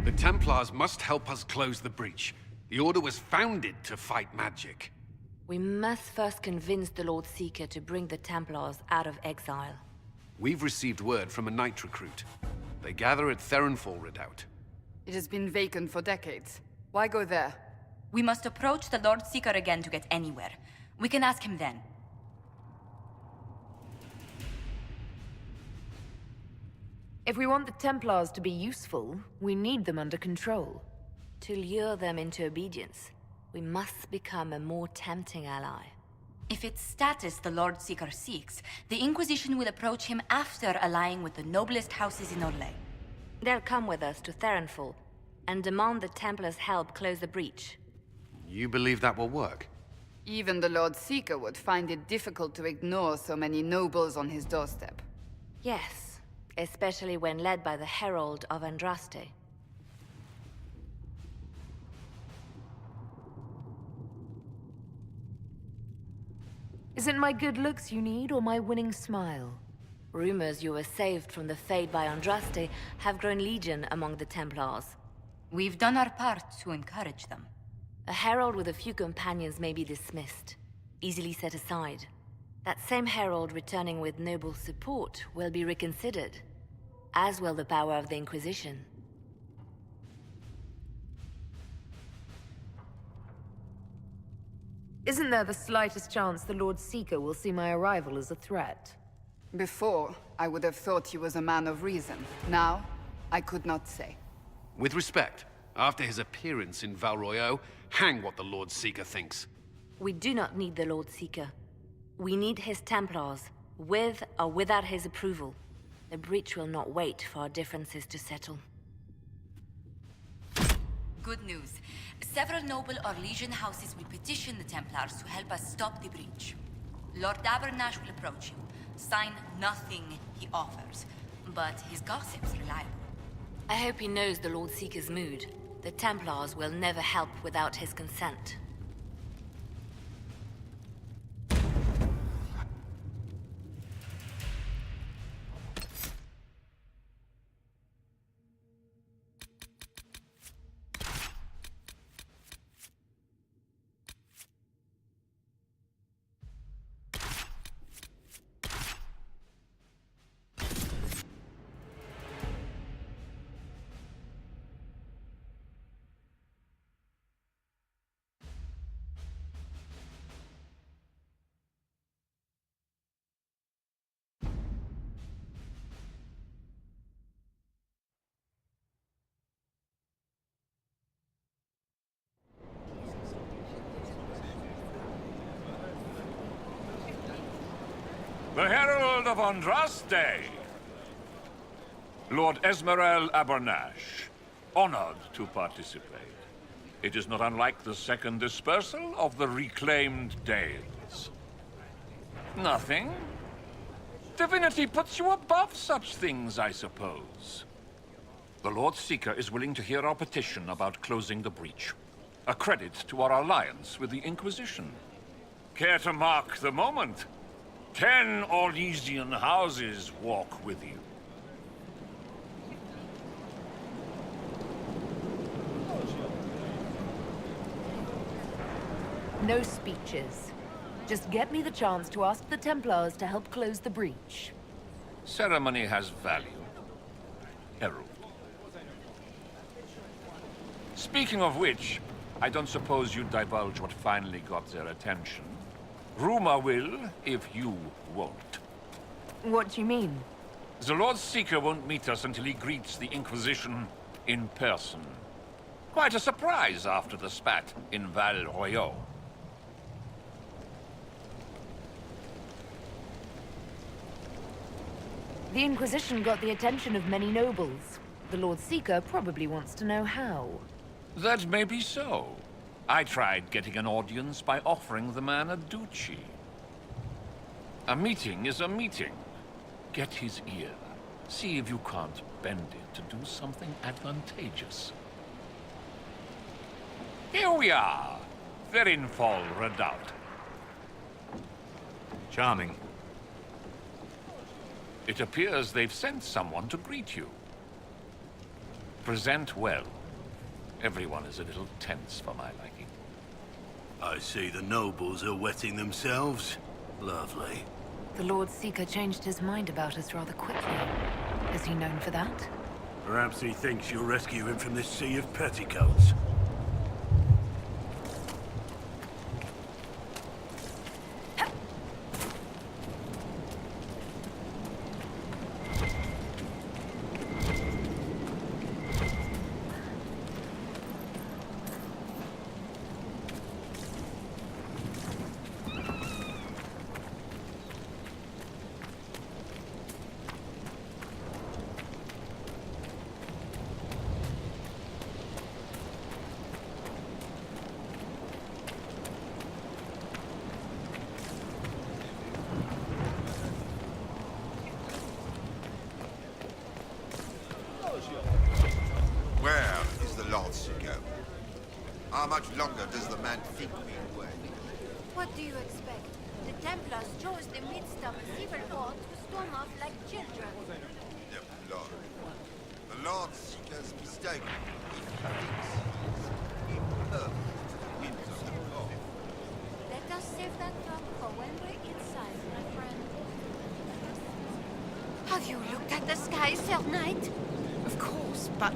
The Templars must help us close the breach. The Order was founded to fight magic. We must first convince the Lord Seeker to bring the Templars out of exile. We've received word from a knight recruit. They gather at Theronfall Redoubt. It has been vacant for decades. Why go there? We must approach the Lord Seeker again to get anywhere. We can ask him then. If we want the Templars to be useful, we need them under control. To lure them into obedience, we must become a more tempting ally. If it's status the Lord Seeker seeks, the Inquisition will approach him after allying with the noblest houses in Orlais. They'll come with us to Theronfall and demand the Templars help close the breach. You believe that will work? Even the Lord Seeker would find it difficult to ignore so many nobles on his doorstep. Yes, especially when led by the Herald of Andraste. Is it my good looks you need, or my winning smile? Rumors you were saved from the fate by Andraste have grown legion among the Templars. We've done our part to encourage them. A herald with a few companions may be dismissed, easily set aside. That same herald returning with noble support will be reconsidered, as will the power of the Inquisition. Isn't there the slightest chance the Lord Seeker will see my arrival as a threat? Before, I would have thought he was a man of reason. Now, I could not say. With respect, after his appearance in Val Royeaux, hang what the Lord Seeker thinks. We do not need the Lord Seeker. We need his Templars, with or without his approval. The breach will not wait for our differences to settle. Good news. Several noble Orlesian houses will petition the Templars to help us stop the breach. Lord Abernash will approach you. Sign nothing he offers, but his gossip's reliable. I hope he knows the Lord Seeker's mood. The Templars will never help without his consent. The Herald of Andraste! Lord Esmerel Abernash, honored to participate. It is not unlike the second dispersal of the reclaimed Dales. Nothing? Divinity puts you above such things, I suppose. The Lord Seeker is willing to hear our petition about closing the breach. A credit to our alliance with the Inquisition. Care to mark the moment? 10 Orlesian houses walk with you. No speeches. Just get me the chance to ask the Templars to help close the breach. Ceremony has value. Herald. Speaking of which, I don't suppose you'd divulge what finally got their attention. Rumor will, if you won't. What do you mean? The Lord Seeker won't meet us until he greets the Inquisition in person. Quite a surprise after the spat in Val Royeaux. The Inquisition got the attention of many nobles. The Lord Seeker probably wants to know how. That may be so. I tried getting an audience by offering the man a duchy. A meeting is a meeting. Get his ear. See if you can't bend it to do something advantageous. Here we are. Theronfall Redoubt. Charming. It appears they've sent someone to greet you. Present well. Everyone is a little tense for my liking. I see the nobles are wetting themselves. Lovely. The Lord Seeker changed his mind about us rather quickly. Is he known for that? Perhaps he thinks you'll rescue him from this sea of petticoats. Where is the Lord Seeker? How much longer does the man think we'll wait? What do you expect? The Templars chose the midst of a civil war to storm off like children. Lord. The Lord Seeker's mistaken. He thinks he's imperfect to the winds of the law. Let us save that talk for when we're inside, my friend. Have you looked at the sky, Sir Knight? Of course, but...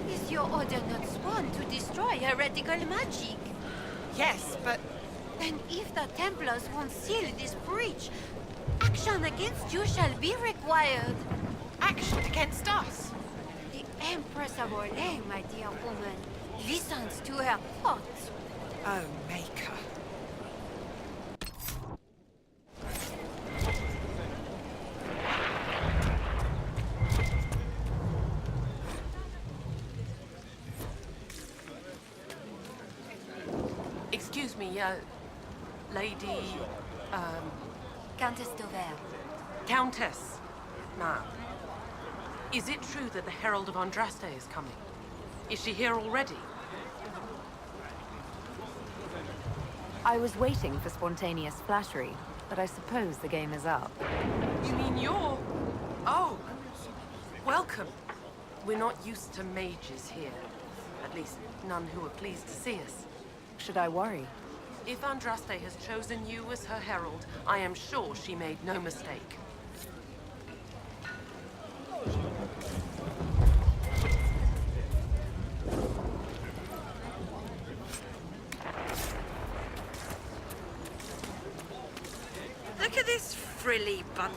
Is your order not sworn to destroy heretical magic? Yes, but... Then if the Templars won't seal this breach, action against you shall be required. Action against us? The Empress of Orlais, my dear woman, listens to her thoughts. Oh, Maker. Excuse me, Lady... Countess Dover. Countess, ma'am. Is it true that the Herald of Andraste is coming? Is she here already? I was waiting for spontaneous flattery, but I suppose the game is up. You mean you're... Oh! Welcome. We're not used to mages here. At least, none who are pleased to see us. Should I worry? If Andraste has chosen you as her herald, I am sure she made no mistake. Look at this frilly bunch.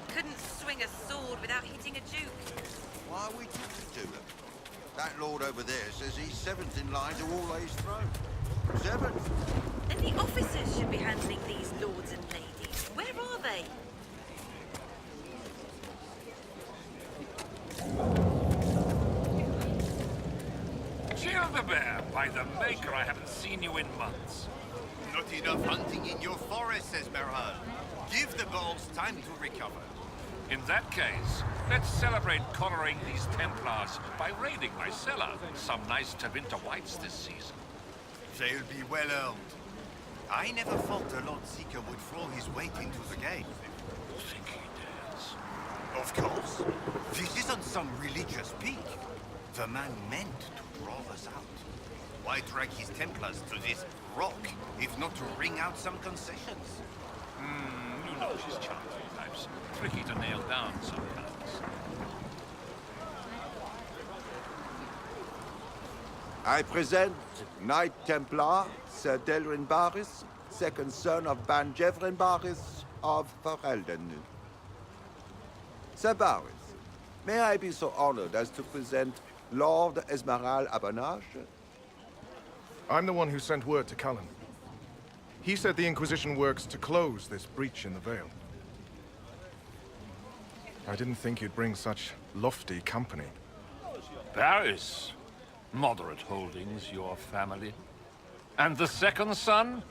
Couldn't swing a sword without hitting a duke. Why are we talking to them? That lord over there says he's seventh in line to all A's throne. Seventh? And the officers should be handling these lords and ladies. Where are they? Chill the bear, by the Maker, I haven't seen you in months. Not enough hunting in your forest, says Merhal. Give the Gauls time to recover. In that case, let's celebrate collaring these Templars by raiding my cellar. Some nice Tevinter whites this season. They'll be well earned. I never thought the Lord Seeker would throw his weight into the game. Think he dares? Of course. This isn't some religious peak. The man meant to draw us out. Why drag his Templars to this rock, if not to wring out some concessions? You know she's charming types. Tricky to nail down sometimes. I present Knight Templar, Sir Delrin Barris, second son of Ban Jevrin Barris of Ferelden. Sir Barris, may I be so honored as to present Lord Esmeralda Abanage? I'm the one who sent word to Cullen. He said the Inquisition works to close this breach in the Vale. I didn't think you'd bring such lofty company. Paris. Moderate holdings, your family. And the second son?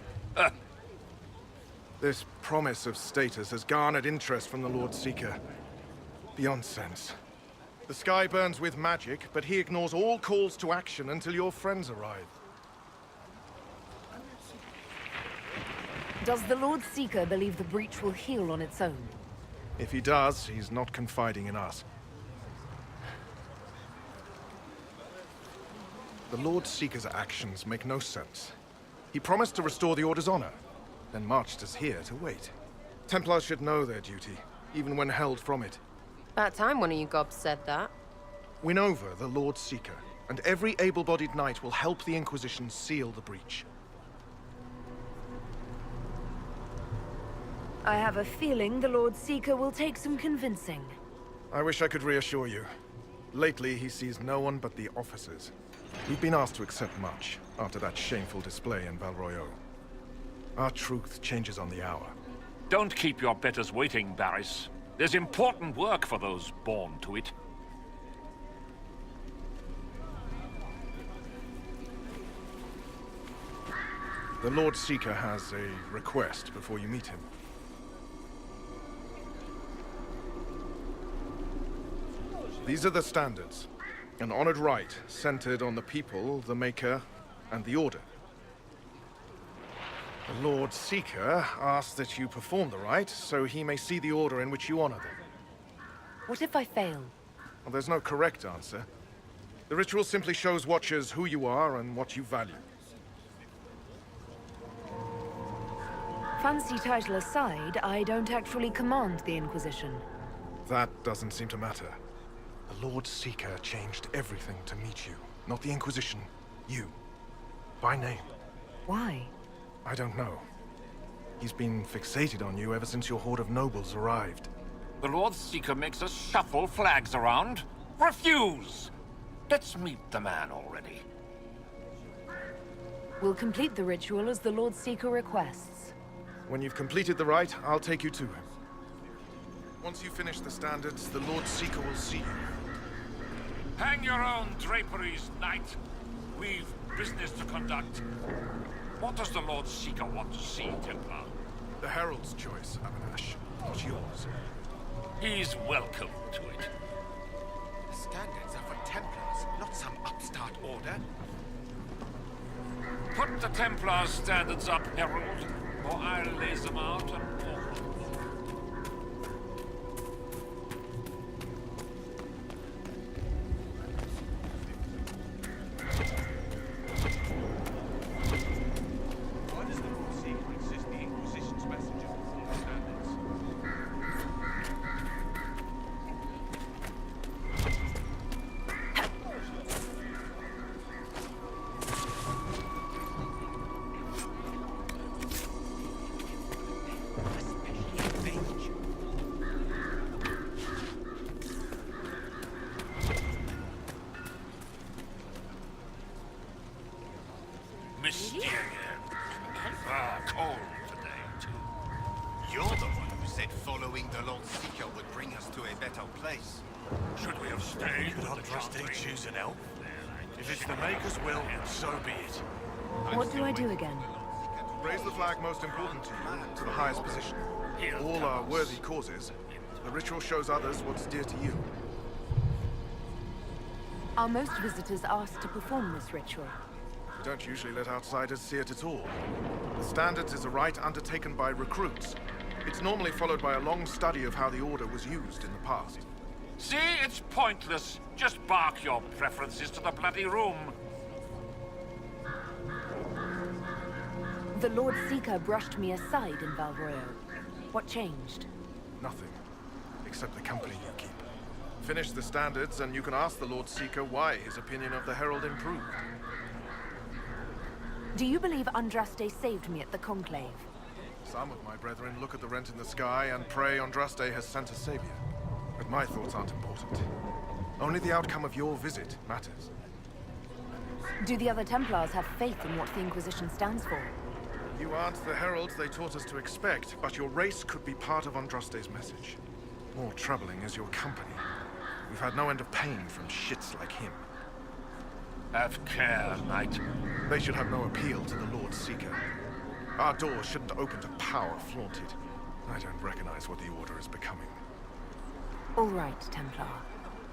This promise of status has garnered interest from the Lord Seeker. Beyond sense. The sky burns with magic, but he ignores all calls to action until your friends arrive. Does the Lord Seeker believe the breach will heal on its own? If he does, he's not confiding in us. The Lord Seeker's actions make no sense. He promised to restore the Order's honor, then marched us here to wait. Templars should know their duty, even when held from it. About time one of you gobs said that. Win over the Lord Seeker, and every able-bodied knight will help the Inquisition seal the breach. I have a feeling the Lord Seeker will take some convincing. I wish I could reassure you. Lately, he sees no one but the officers. We've been asked to accept much after that shameful display in Valroyo. Our truth changes on the hour. Don't keep your betters waiting, Barris. There's important work for those born to it. The Lord Seeker has a request before you meet him. These are the standards. An honored right centered on the people, the Maker, and the Order. The Lord Seeker asks that you perform the rite so he may see the order in which you honor them. What if I fail? Well, there's no correct answer. The ritual simply shows Watchers who you are and what you value. Fancy title aside, I don't actually command the Inquisition. That doesn't seem to matter. The Lord Seeker changed everything to meet you. Not the Inquisition. You. By name. Why? I don't know. He's been fixated on you ever since your horde of nobles arrived. The Lord Seeker makes us shuffle flags around. Refuse! Let's meet the man already. We'll complete the ritual as the Lord Seeker requests. When you've completed the rite, I'll take you to him. Once you finish the standards, the Lord Seeker will see you. Hang your own draperies, knight. We've business to conduct. What does the Lord Seeker want to see, Templar? The Herald's choice, Abanash. Not yours. He's welcome to it. The standards are for Templars, not some upstart order. Put the Templars' standards up, Herald, or I'll lay them out and pour them. Why does the Lord Seeker insist the Inquisition's message of the standards? Mysterious. Cold today, too. You're the one who said following the Lord Seeker would bring us to a better place. Should we have stayed? Could Andraste choose an elf? If it's the Maker's will, so be it. What do I do again? Raise the flag most important to you, to the highest position. All are worthy causes. The ritual shows others what's dear to you. Are most visitors asked to perform this ritual? We don't usually let outsiders see it at all. The Standards is a rite undertaken by recruits. It's normally followed by a long study of how the Order was used in the past. See, it's pointless. Just bark your preferences to the bloody room. The Lord Seeker brushed me aside in Valroyo. What changed? Nothing. Except the company you keep. Finish the Standards and you can ask the Lord Seeker why his opinion of the Herald improved. Do you believe Andraste saved me at the Conclave? Some of my brethren look at the rent in the sky and pray Andraste has sent a savior. But my thoughts aren't important. Only the outcome of your visit matters. Do the other Templars have faith in what the Inquisition stands for? You aren't the heralds they taught us to expect, but your race could be part of Andraste's message. More troubling is your company. We've had no end of pain from shits like him. Have care, knight. They should have no appeal to the Lord Seeker. Our doors shouldn't open to power flaunted. I don't recognize what the Order is becoming. All right, Templar.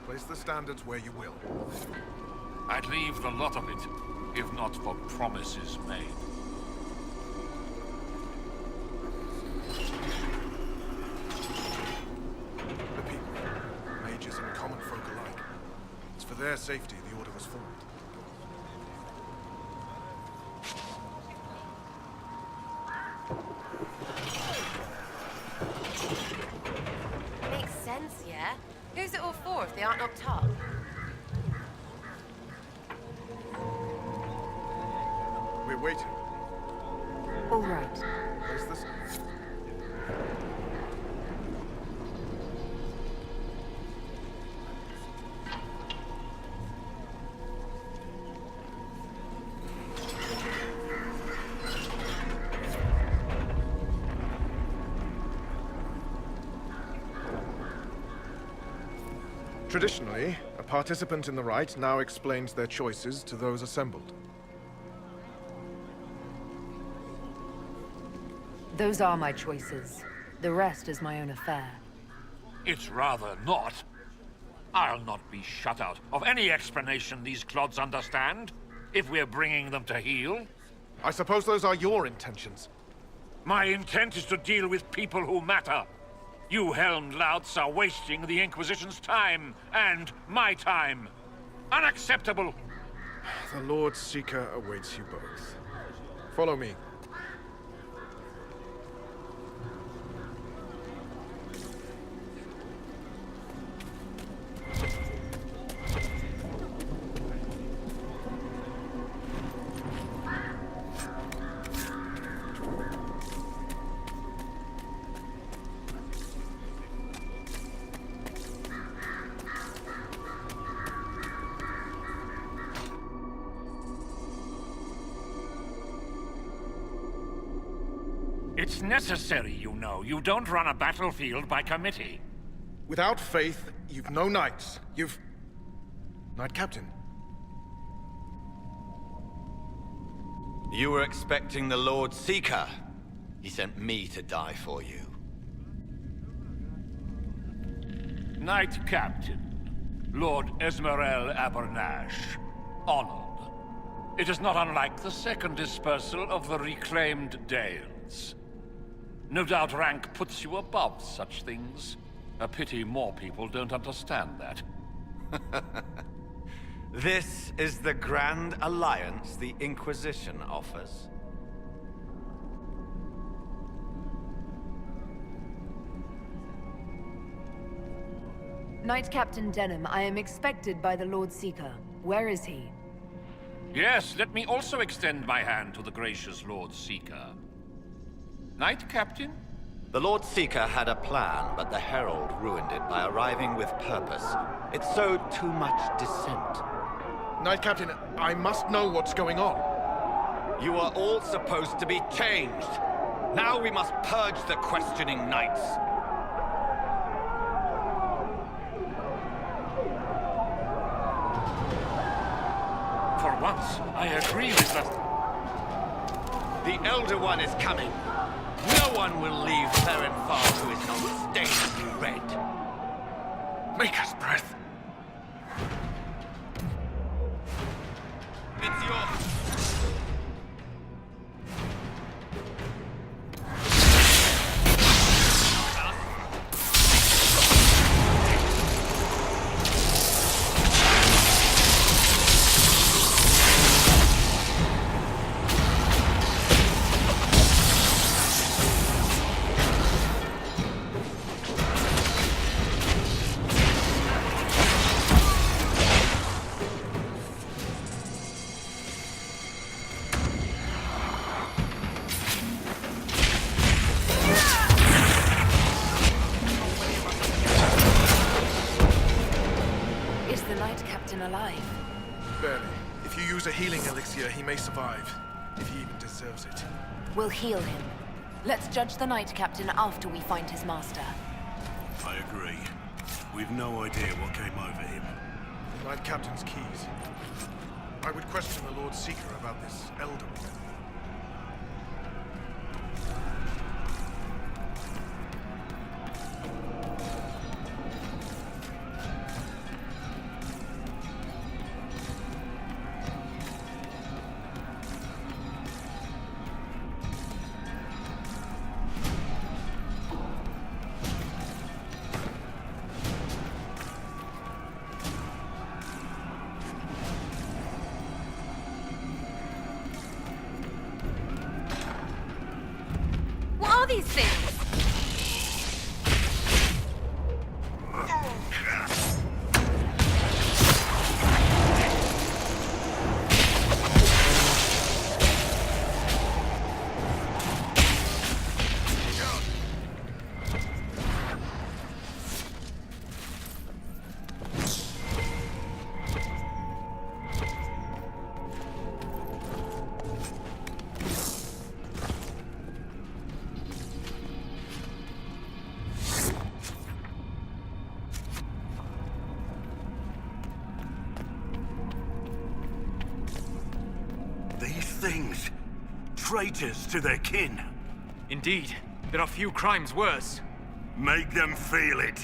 Place the Standards where you will. I'd leave the lot of it, if not for promises made. The people, mages and common folk alike. It's for their safety the Order was formed. They aren't up top. We're waiting. All right. Where's this? Traditionally, a participant in the rite now explains their choices to those assembled. Those are my choices. The rest is my own affair. It's rather not. I'll not be shut out of any explanation these clods understand, if we're bringing them to heel. I suppose those are your intentions. My intent is to deal with people who matter. You helmed louts are wasting the Inquisition's time, and my time. Unacceptable! The Lord Seeker awaits you both. Follow me. It's necessary, you know. You don't run a battlefield by committee. Without faith, you've no knights. You've... Knight Captain. You were expecting the Lord Seeker. He sent me to die for you. Knight Captain, Lord Esmerel Abernash, honored. It is not unlike the second dispersal of the reclaimed Dales. No doubt rank puts you above such things. A pity more people don't understand that. This is the grand alliance the Inquisition offers. Knight Captain Denham, I am expected by the Lord Seeker. Where is he? Yes, let me also extend my hand to the gracious Lord Seeker. Knight Captain? The Lord Seeker had a plan, but the Herald ruined it by arriving with purpose. It sowed too much dissent. Knight Captain, I must know what's going on. You are all supposed to be changed. Now we must purge the questioning knights. For once, I agree with the... The Elder One is coming. No one will leave Ferenfar who is not stained red. Maker's breath. It's yours. Alive? Barely. If you use a healing elixir, he may survive. If he even deserves it. We'll heal him. Let's judge the Knight Captain after we find his master. I agree. We've no idea what came over him. The Knight Captain's keys. I would question the Lord Seeker about this Elder One. These things. things. Traitors to their kin. Indeed. There are few crimes worse. Make them feel it.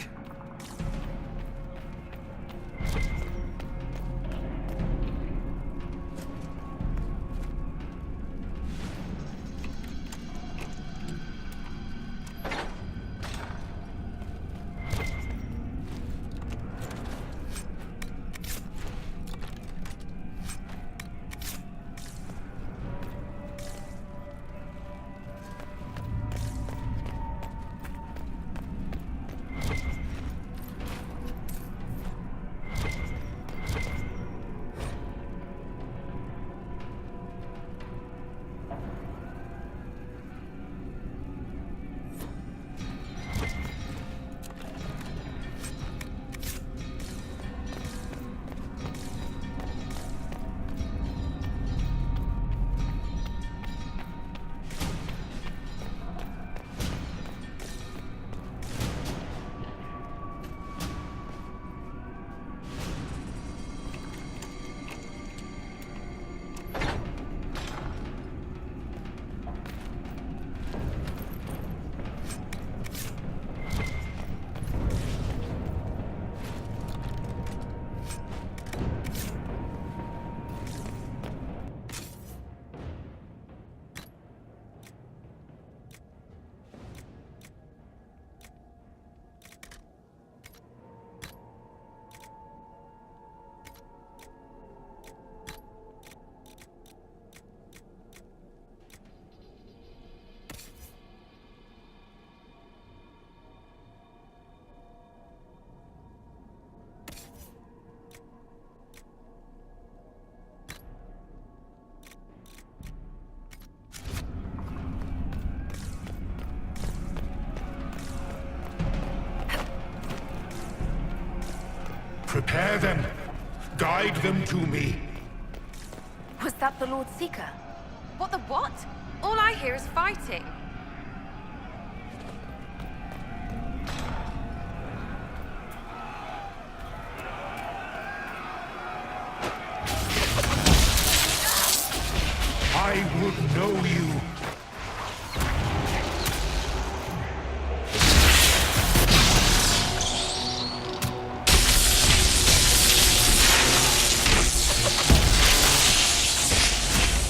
Prepare them. Guide them to me. Was that the Lord Seeker? What the what? All I hear is fighting. I would know you.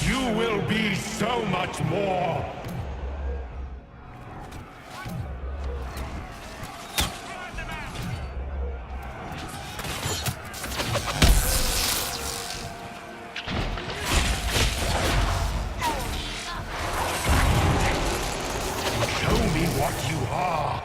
You will be so much more. Show me what you are.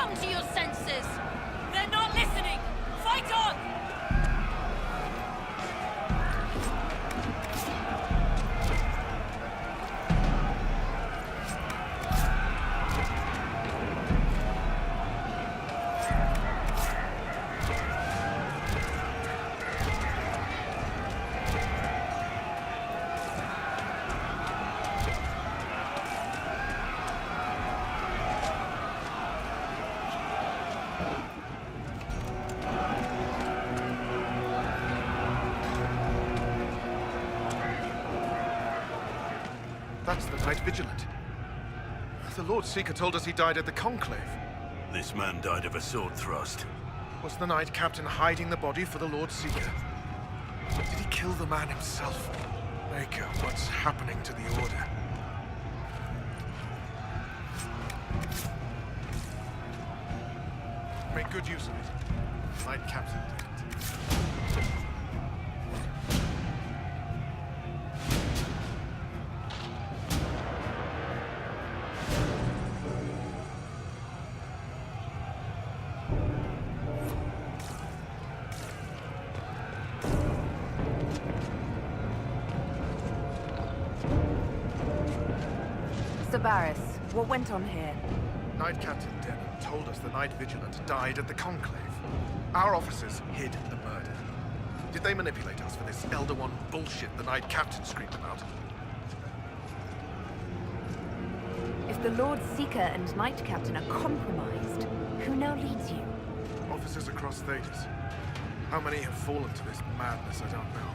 Come to your senses! They're not listening! Fight on! That's the Knight Vigilant. The Lord Seeker told us he died at the Conclave. This man died of a sword thrust. Was the Knight Captain hiding the body for the Lord Seeker? Did he kill the man himself? Maker, what's happening to the Order? Make good use of it. Knight Captain did it. Barris, what went on here? Knight Captain Denham told us the Knight Vigilant died at the Conclave. Our officers hid the murder. Did they manipulate us for this Elder One bullshit the Knight Captain screamed about? If the Lord Seeker and Knight Captain are compromised, who now leads you? Officers across Thedas. How many have fallen to this madness, I don't know.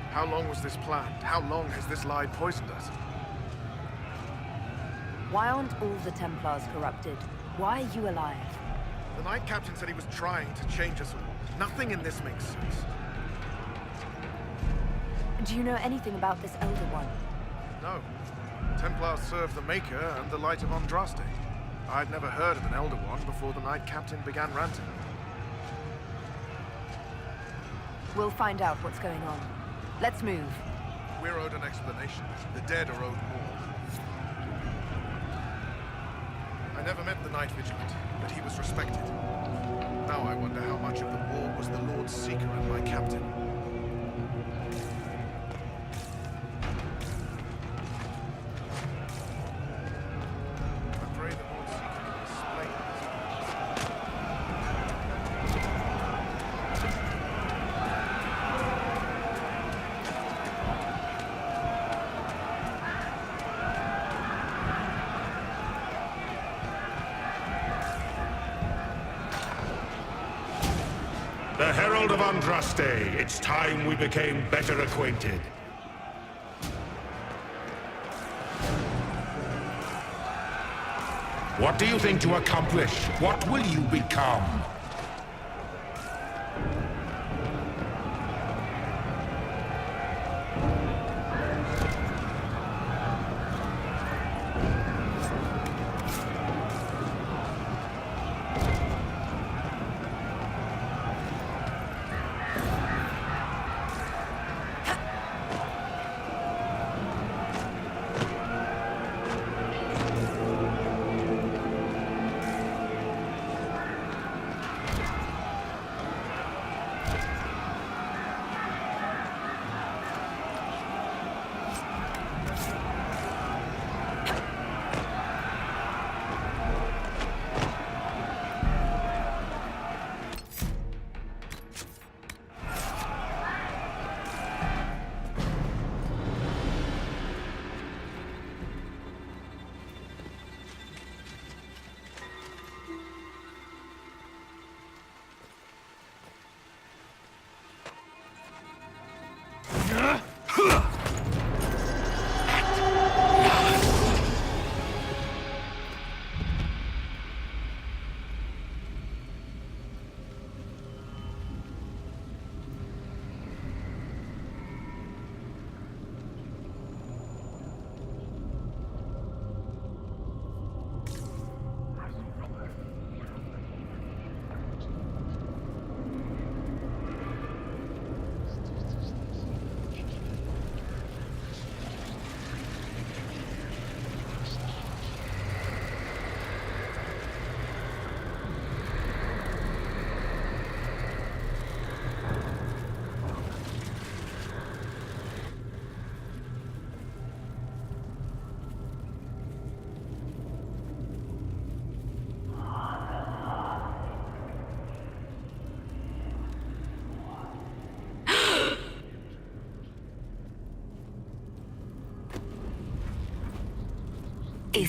How long was this planned? How long has this lie poisoned us? Why aren't all the Templars corrupted? Why are you alive? The Knight Captain said he was trying to change us all. Nothing in this makes sense. Do you know anything about this Elder One? No. Templars serve the Maker and the Light of Andraste. I'd never heard of an Elder One before the Knight Captain began ranting. We'll find out what's going on. Let's move. We're owed an explanation. The dead are owed more. I never met the Knight Vigilant, but he was respected. Now I wonder how much of the war was the Lord Seeker and my captain. I pray the Lord Seeker will explain The Herald of Andraste, it's time we became better acquainted. What do you think to accomplish? What will you become?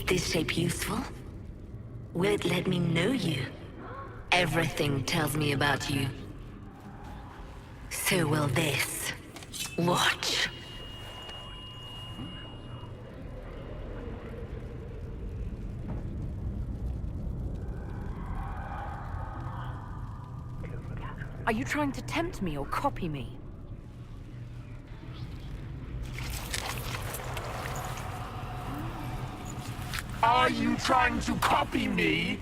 this shape useful? Will it let me know you? Everything tells me about you. So will this. Watch. Are you trying to tempt me or copy me? Are you trying to copy me?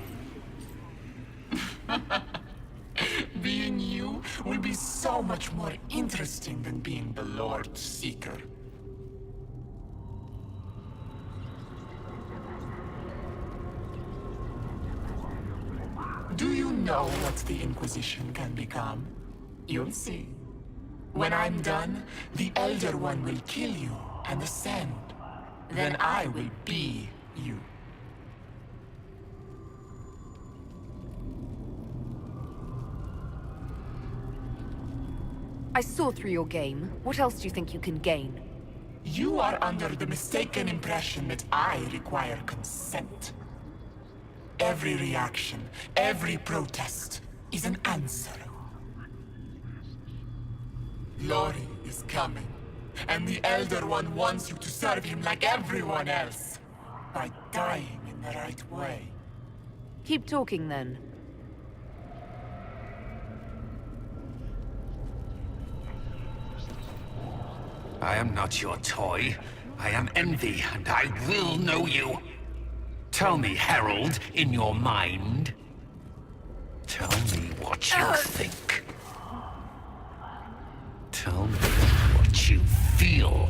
Being you will be so much more interesting than being the Lord Seeker. Do you know what the Inquisition can become? You'll see. When I'm done, the Elder One will kill you and ascend. Then I will be you. I saw through your game. What else do you think you can gain? You are under the mistaken impression that I require consent. Every reaction, every protest is an answer. Lori is coming, and the Elder One wants you to serve him like everyone else, by dying in the right way. Keep talking then. I am not your toy. I am Envy, and I will know you. Tell me, Herald, in your mind. Tell me what you think. Tell me what you feel.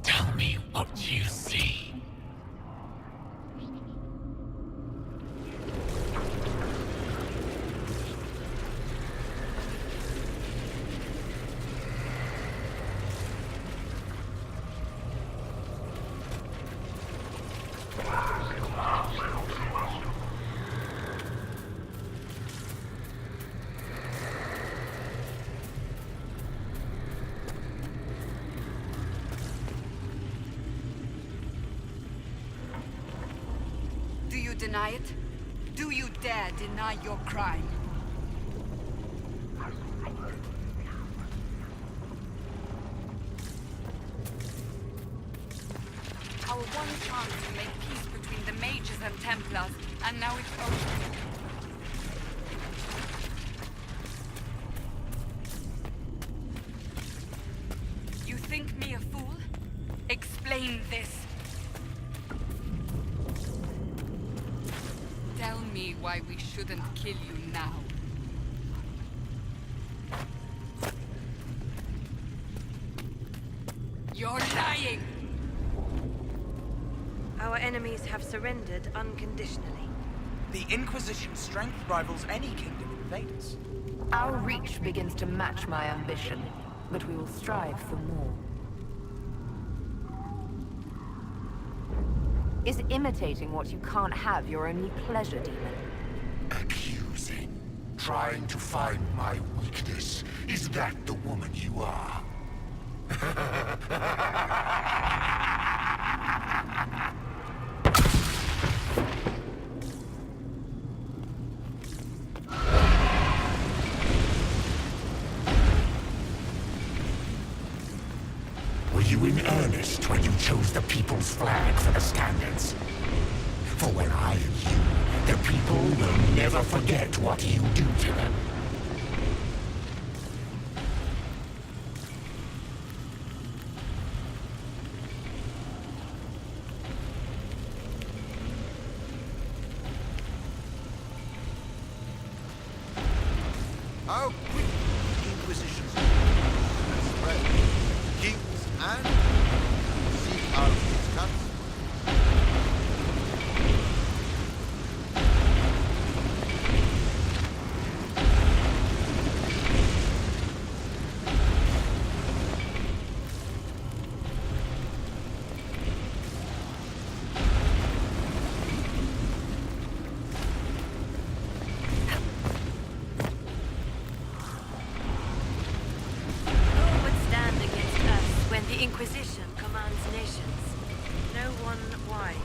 Tell me what you see. Do you deny it? Do you dare deny your crime? Our one chance to make peace between the Mages and Templars, and now it's over. You think me a fool? Explain this. Tell me why we shouldn't kill you now. You're lying! Our enemies have surrendered unconditionally. The Inquisition's strength rivals any kingdom in Vedas. Our reach begins to match my ambition, but we will strive for more. Is imitating what you can't have your only pleasure, demon? Accusing. Trying to find my weakness. Is that the woman you are? Were you in earnest when you chose the people's flag for the standards? For when I am you, the people will never forget what you do to them. How quick the Inquisition's spread. Kings and seek out its country. Inquisition commands nations. No one wise.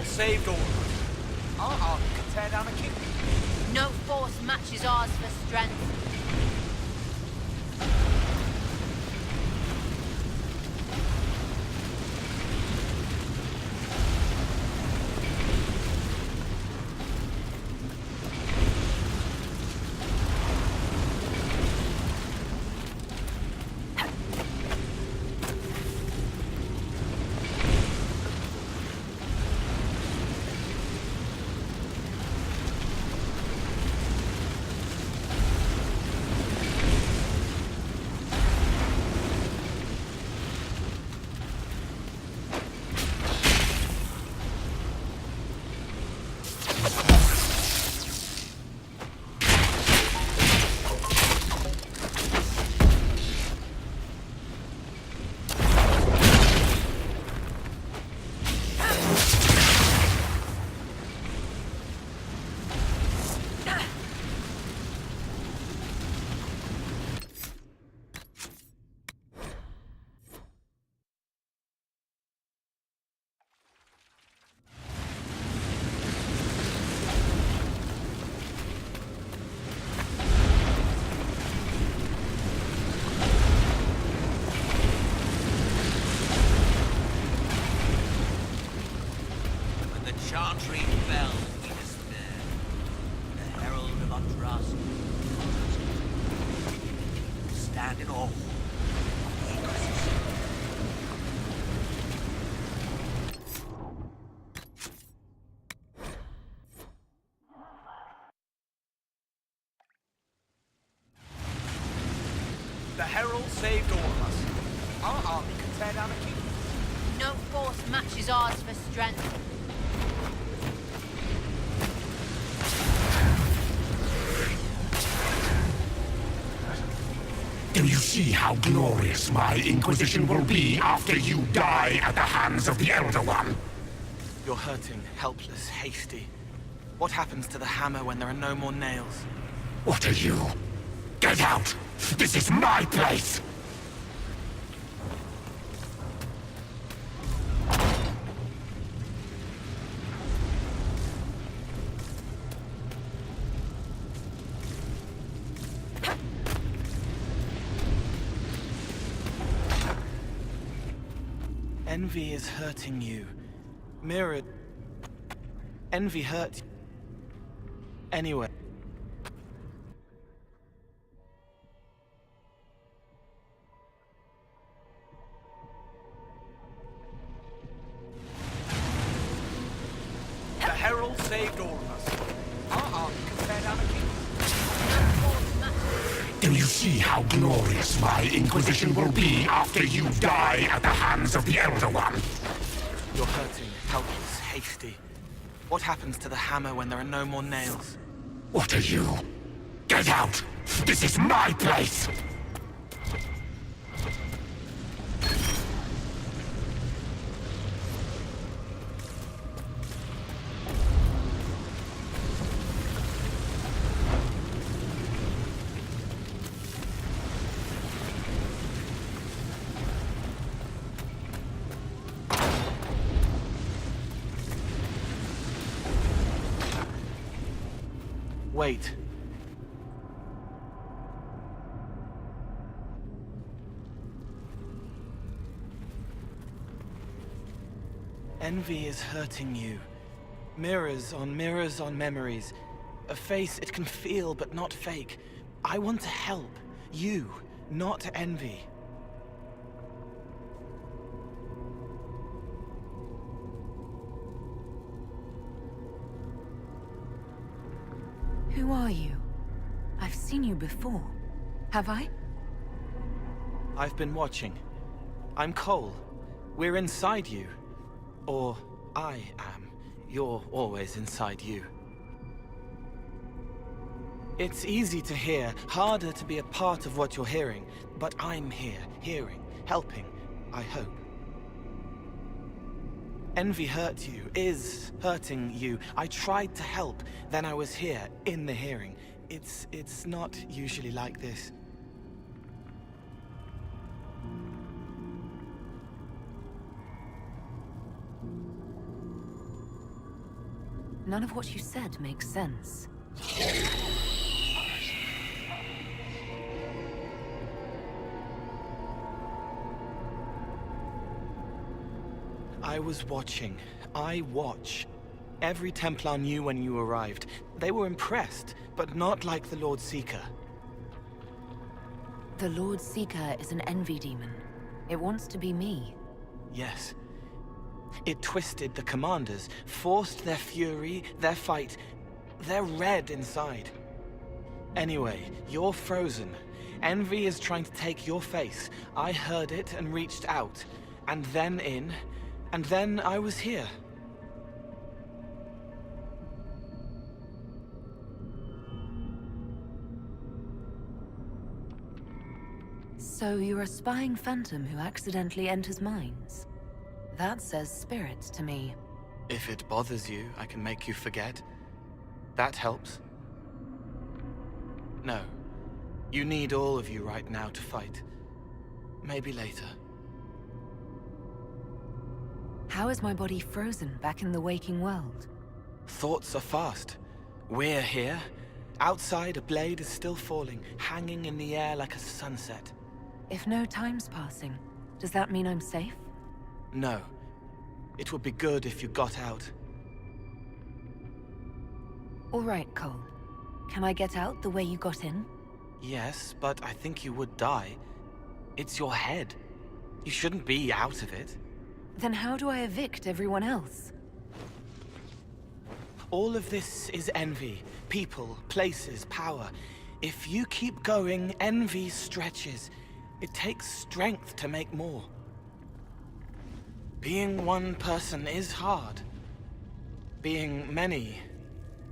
Saved all of us. Our army could tear down a kingdom. No force matches ours for strength. Chantry fell, we despair. The herald of Untrust stand in awe of the Inquisition. The herald saved all of us. Our army could tear down a kingdom. No force matches ours for strength. Do you see how glorious my Inquisition will be after you die at the hands of the Elder One? You're hurting, helpless, hasty. What happens to the hammer when there are no more nails? What are you? Get out! This is my place! Envy is hurting you. Mirrored. Envy hurt you. Anyway. The Herald saved all of us. Our army could tear down a kingdom. Do you see how glorious my Inquisition will be after you die at the hands of the Elder One? You're hurting, helpless, hasty. What happens to the hammer when there are no more nails? What are you? Get out! This is my place! Wait. Envy is hurting you. Mirrors on memories. A face it can feel but not fake. I want to help. You, not envy. Who are you? I've seen you before. Have I? I've been watching. I'm Cole. We're inside you. Or I am. You're always inside you. It's easy to hear, harder to be a part of what you're hearing. But I'm here, hearing, helping, I hope. Envy hurt you, is hurting you. I tried to help, then I was here, in the hearing. It's not usually like this. None of what you said makes sense. I was watching. I watch. Every Templar knew when you arrived. They were impressed, but not like the Lord Seeker. The Lord Seeker is an envy demon. It wants to be me. Yes. It twisted the commanders, forced their fury, their fight. They're red inside. Anyway, you're frozen. Envy is trying to take your face. I heard it and reached out. And then in. And then I was here. So you're a spying phantom who accidentally enters minds? That says spirit to me. If it bothers you, I can make you forget. That helps. No. You need all of you right now to fight. Maybe later. How is my body frozen back in the waking world? Thoughts are fast. We're here. Outside, a blade is still falling, hanging in the air like a sunset. If no time's passing, does that mean I'm safe? No. It would be good if you got out. All right, Cole. Can I get out the way you got in? Yes, but I think you would die. It's your head. You shouldn't be out of it. Then how do I evict everyone else? All of this is envy. People, places, power. If you keep going, envy stretches. It takes strength to make more. Being one person is hard. Being many,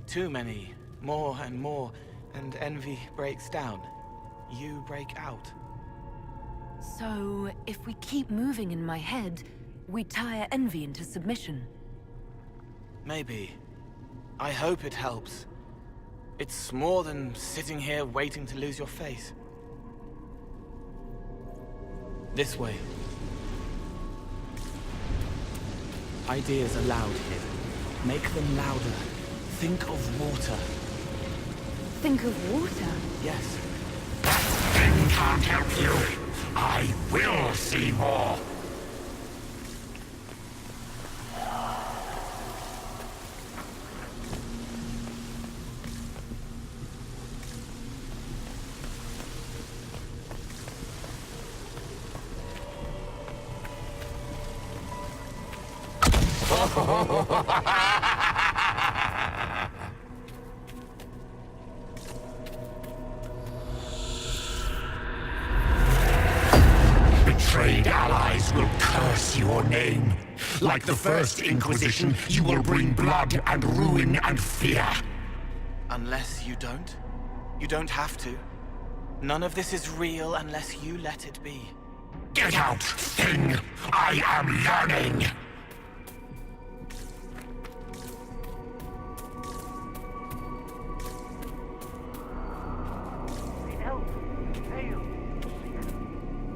too many, more and more, and envy breaks down. You break out. So, if we keep moving in my head, we tire envy into submission. Maybe. I hope it helps. It's more than sitting here waiting to lose your face. This way. Ideas are loud here. Make them louder. Think of water. Think of water? Yes. That thing can't help you. I will see more. Betrayed allies will curse your name. Like the first Inquisition, you will bring blood and ruin and fear. Unless you don't. You don't have to. None of this is real unless you let it be. Get out, thing! I am learning!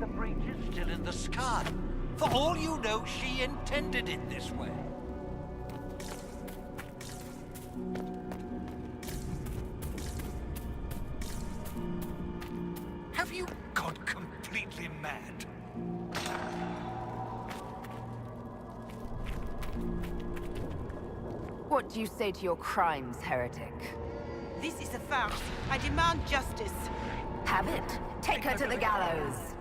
The breach is still in the sky. For all you know, she intended it this way. Have you gone completely mad? What do you say to your crimes, heretic? This is a farce. I demand justice. Have it. Take her to the gallows.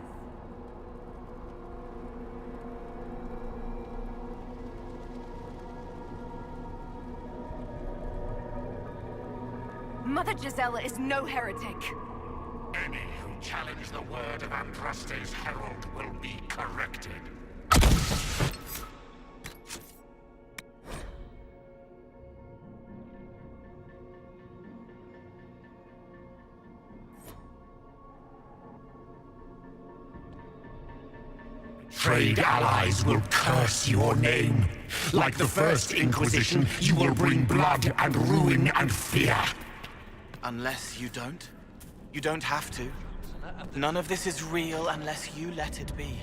Mother Gisela is no heretic. Any who challenge the word of Andraste's herald will be corrected. Trade allies will curse your name. Like the first Inquisition, you will bring blood and ruin and fear. Unless you don't. You don't have to. None of this is real unless you let it be.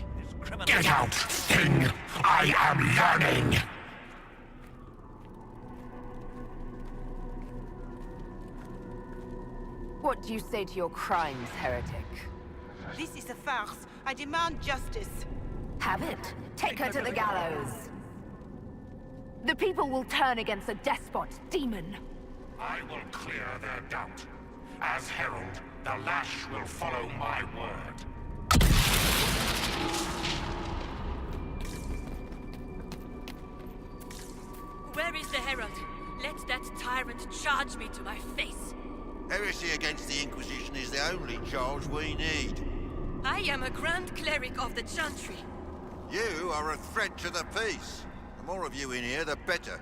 Get out, thing! I am learning! What do you say to your crimes, heretic? This is a farce. I demand justice. Have it. Take her to the gallows. The people will turn against a despot, demon. I will clear their doubt. As herald, the lash will follow my word. Where is the herald? Let that tyrant charge me to my face. Heresy against the Inquisition is the only charge we need. I am a Grand Cleric of the Chantry. You are a threat to the peace. The more of you in here, the better.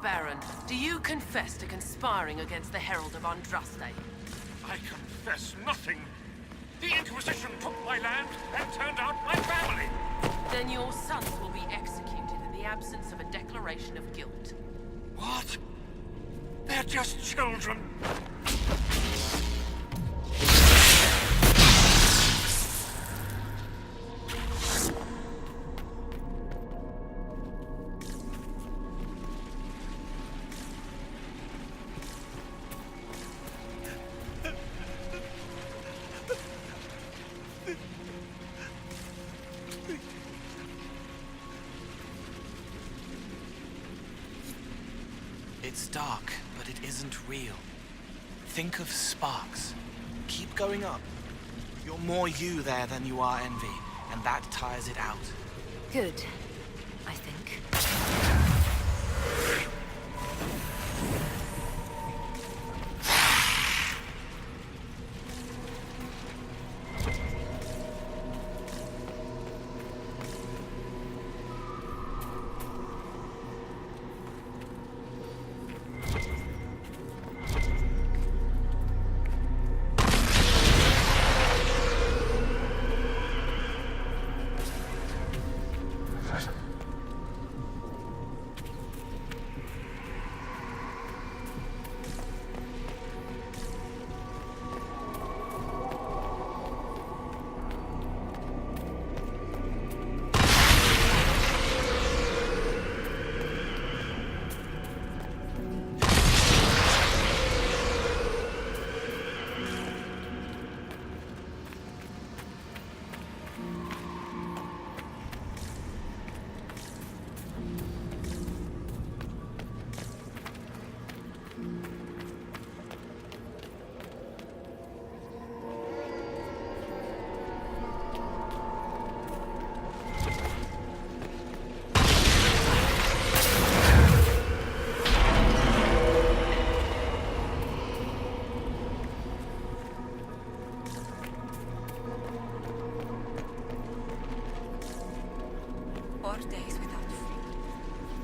Baron, do you confess to conspiring against the Herald of Andraste? I confess nothing. The Inquisition took my land and turned out my family. Then your sons will be executed in the absence of a declaration of guilt. What? They're just children. It's dark, but it isn't real. Think of sparks. Keep going up. You're more you there than you are envy, and that tires it out. Good, I think.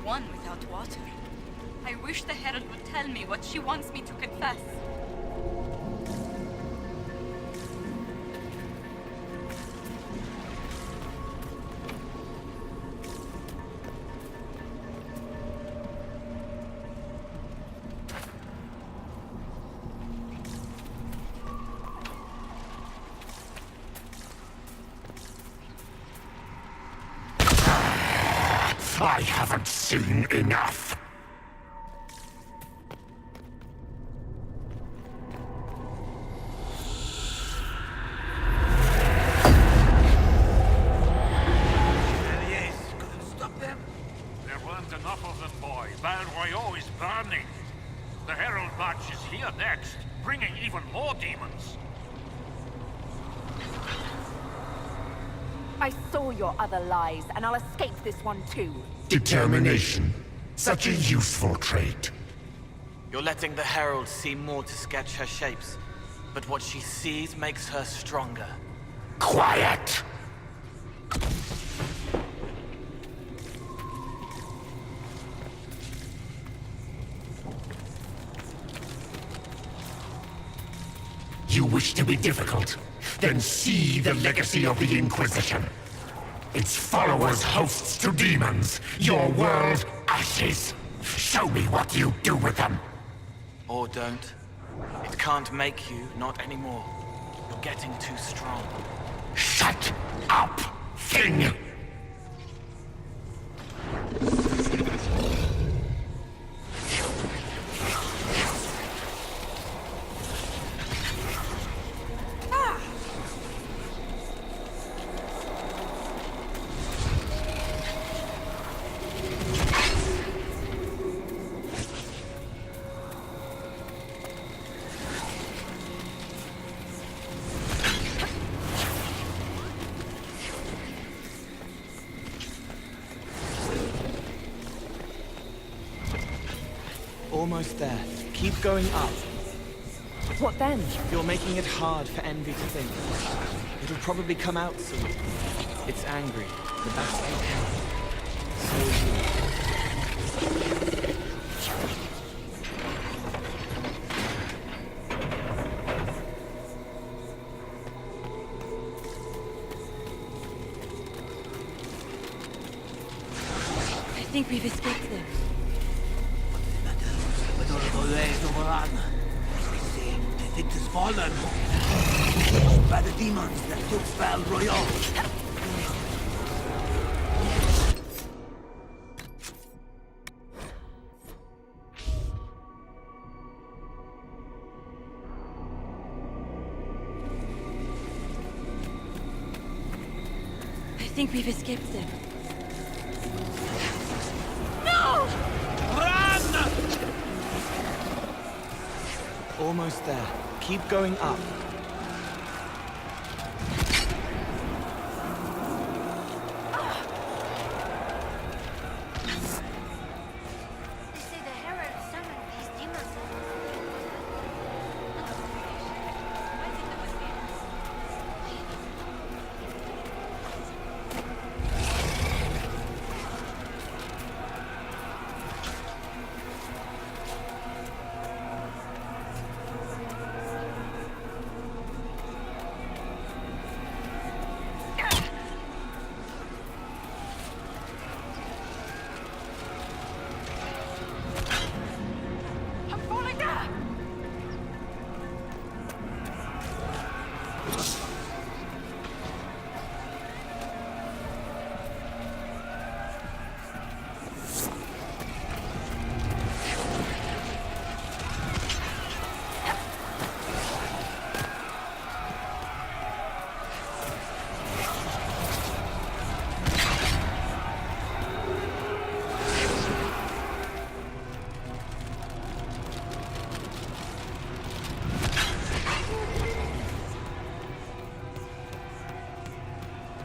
One without water. I wish the Herald would tell me what she wants me to confess. I haven't seen enough. Stop them. There weren't enough of them, boy. Val Royaux is burning. The Herald marches here next, bringing even more demons. I saw your other lies, and I'll escape this one too. Determination. Such a useful trait. You're letting the Herald see more to sketch her shapes, but what she sees makes her stronger. Quiet! You wish to be difficult? Then see the legacy of the Inquisition. Its followers hosts to demons, your world ashes. Show me what you do with them. Or don't. It can't make you, not anymore. You're getting too strong. Shut up, thing! Almost there. Keep going up. What then? You're making it hard for Envy to think. It'll probably come out soon. It's angry, but that's okay. So is you. I think we've escaped them. It is fallen by the demons that took Val Royal. I think we've escaped them. No! Run! Almost there. Keep going up. They say the Herald summoned these demons.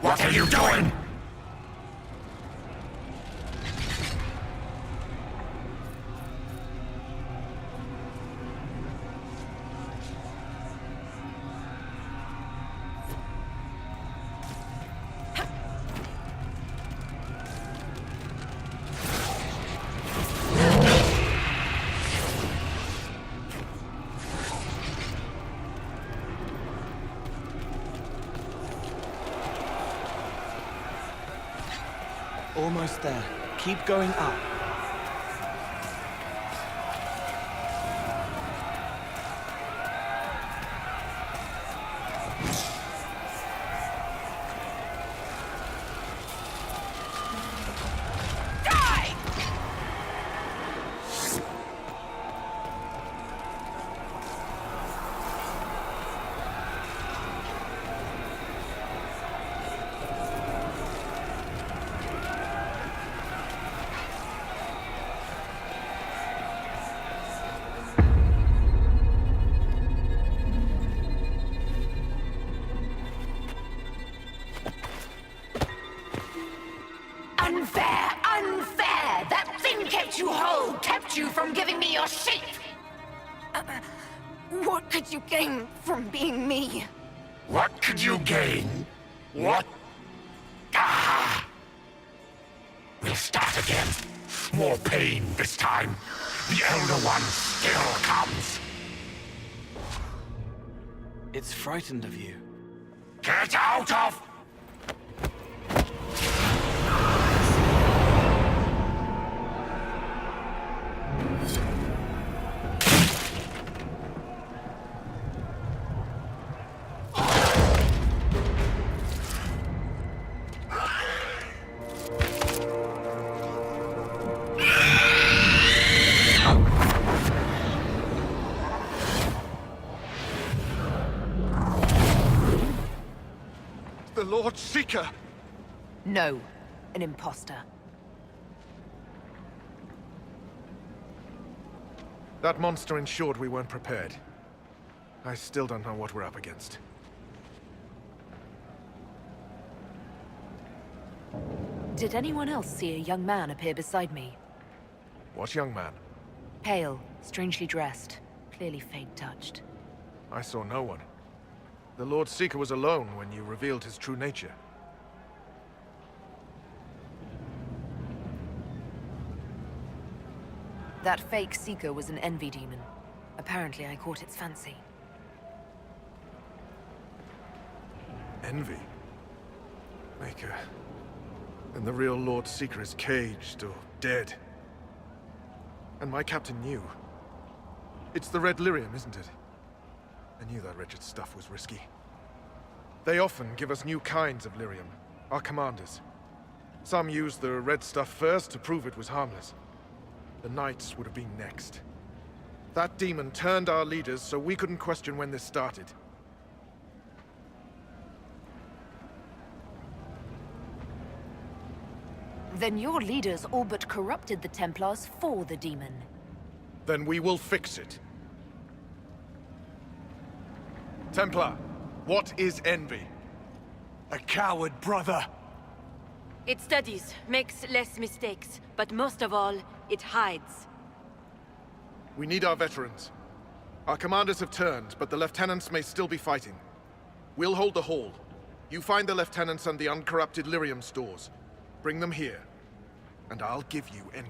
What are you doing? Almost there. Keep going up. you from giving me your sheep? What could you gain from being me? What could you gain? What? Ah! We'll start again. More pain this time. The Elder One still comes. It's frightened of you. Get out of... The Lord Seeker! No, an imposter. That monster ensured we weren't prepared. I still don't know what we're up against. Did anyone else see a young man appear beside me? What young man? Pale, strangely dressed, clearly fate-touched. I saw no one. The Lord Seeker was alone when you revealed his true nature. That fake Seeker was an envy demon. Apparently I caught its fancy. Envy? Maker. Then the real Lord Seeker is caged or dead. And my captain knew. It's the Red Lyrium, isn't it? I knew that wretched stuff was risky. They often give us new kinds of lyrium, our commanders. Some used the red stuff first to prove it was harmless. The Knights would have been next. That demon turned our leaders so we couldn't question when this started. Then your leaders all but corrupted the Templars for the demon. Then we will fix it. Templar, what is envy? A coward, brother. It studies, makes less mistakes, but most of all, it hides. We need our veterans. Our commanders have turned, but the lieutenants may still be fighting. We'll hold the hall. You find the lieutenants and the uncorrupted lyrium stores. Bring them here, and I'll give you envy.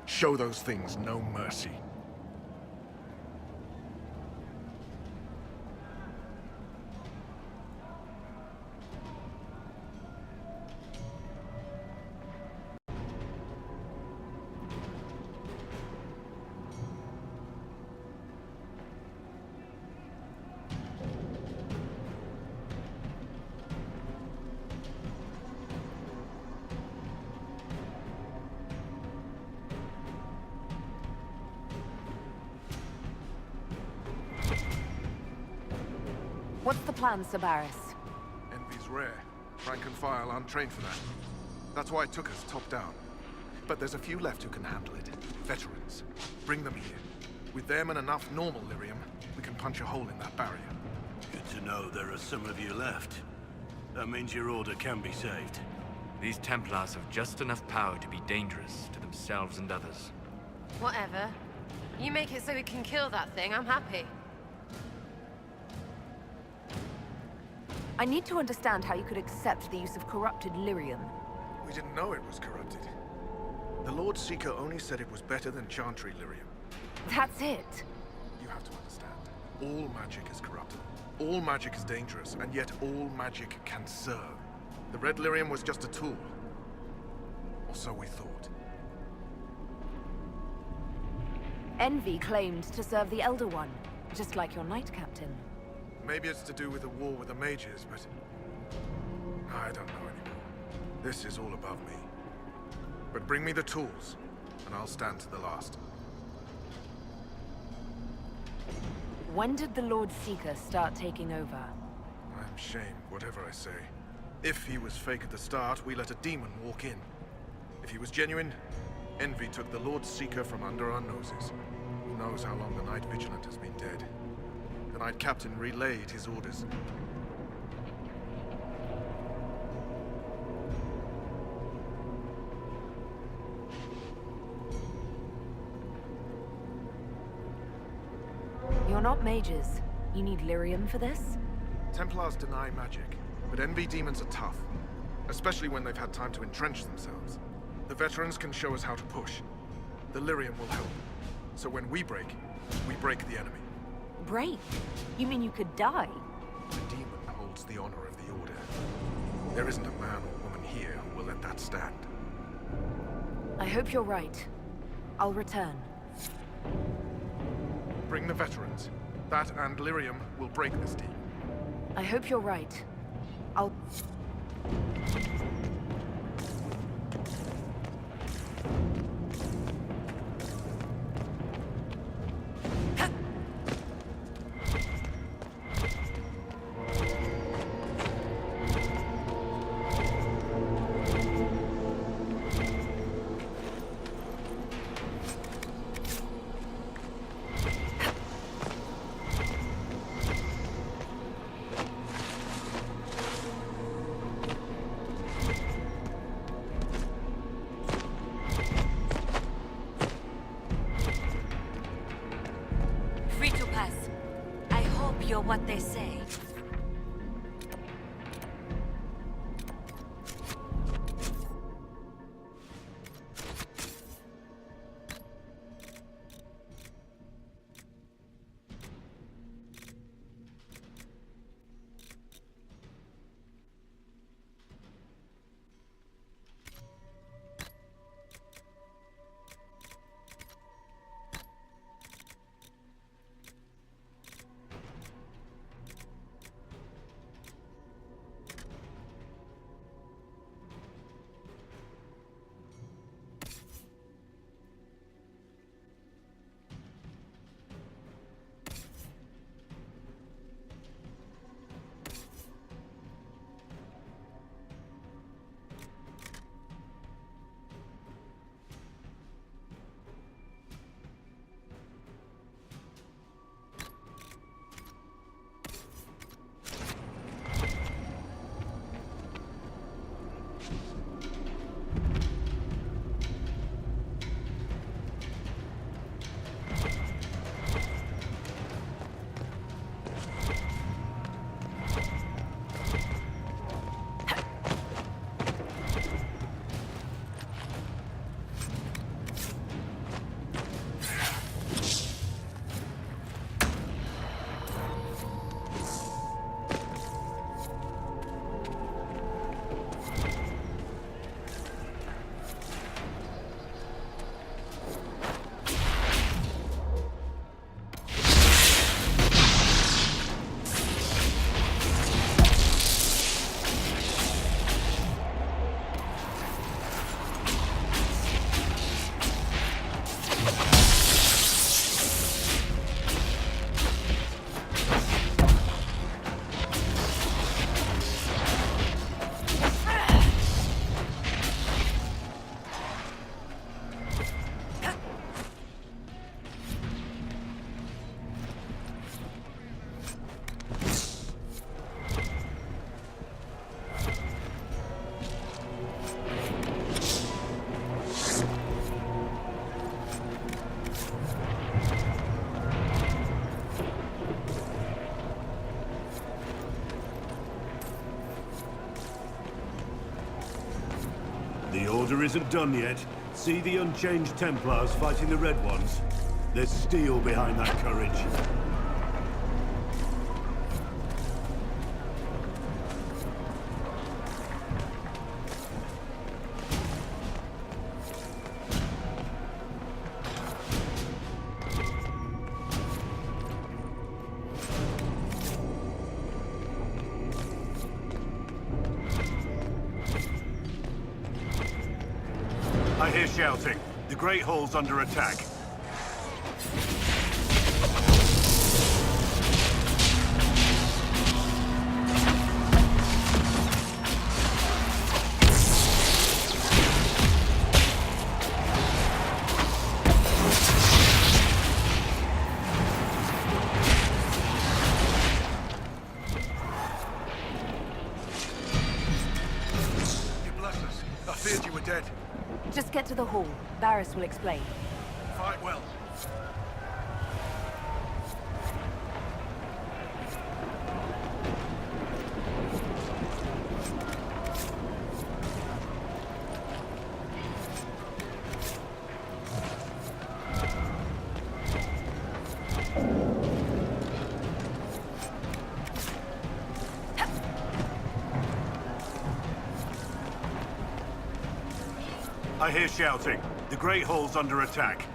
Show those things no mercy. What's the plan, Sabaris? Envy's rare. Rank and file aren't trained for that. That's why it took us top down. But there's a few left who can handle it. Veterans. Bring them here. With them and enough normal lyrium, we can punch a hole in that barrier. Good to know there are some of you left. That means your order can be saved. These Templars have just enough power to be dangerous to themselves and others. Whatever. You make it so we can kill that thing, I'm happy. I need to understand how you could accept the use of corrupted lyrium. We didn't know it was corrupted. The Lord Seeker only said it was better than Chantry lyrium. That's it. You have to understand. All magic is corruptible. All magic is dangerous, and yet all magic can serve. The red lyrium was just a tool. Or so we thought. Envy claimed to serve the Elder One, just like your Knight Captain. Maybe it's to do with the war with the Mages, but... I don't know anymore. This is all above me. But bring me the tools, and I'll stand to the last. When did the Lord Seeker start taking over? I'm shamed, whatever I say. If he was fake at the start, we let a demon walk in. If he was genuine, Envy took the Lord Seeker from under our noses. Who knows how long the Knight Vigilant has been dead. The Knight Captain relayed his orders. You're not mages. You need lyrium for this? Templars deny magic, but NV demons are tough. Especially when they've had time to entrench themselves. The veterans can show us how to push. The lyrium will help. So when we break the enemy. Break? You mean you could die? The demon holds the honor of the Order. There isn't a man or woman here who will let that stand. I hope you're right. I'll return. Bring the veterans. That and lyrium will break this demon. I hope you're right. I'll... Free to pass. I hope you're what they say. The Order isn't done yet. See the unchanged Templars fighting the Red Ones? There's steel behind that courage. I hear shouting. The Great Hall's under attack. You bless us. I feared you were dead. Just get to the hall. Barris will explain. Fight well. I hear shouting. The Great Hall's under attack.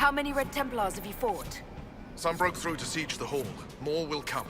How many Red Templars have you fought? Some broke through to siege the hall. More will come.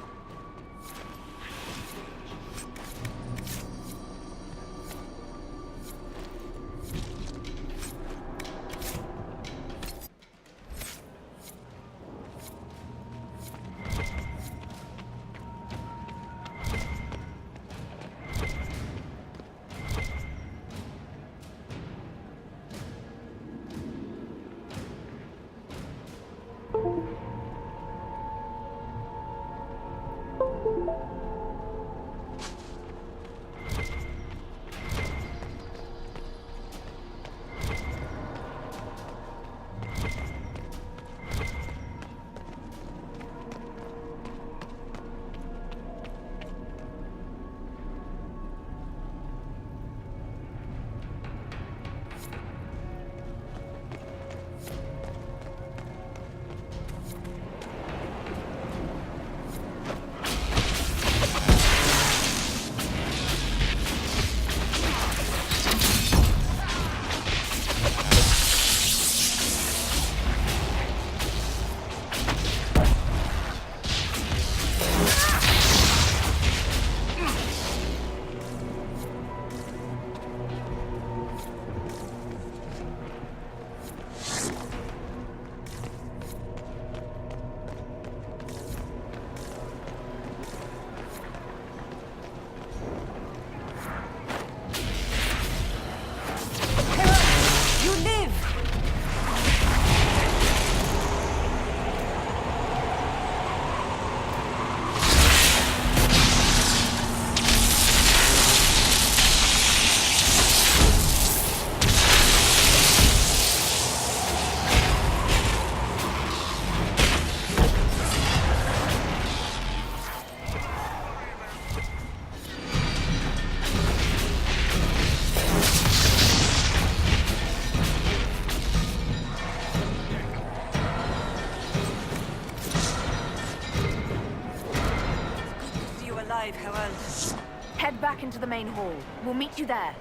Head back into the main hall. We'll meet you there.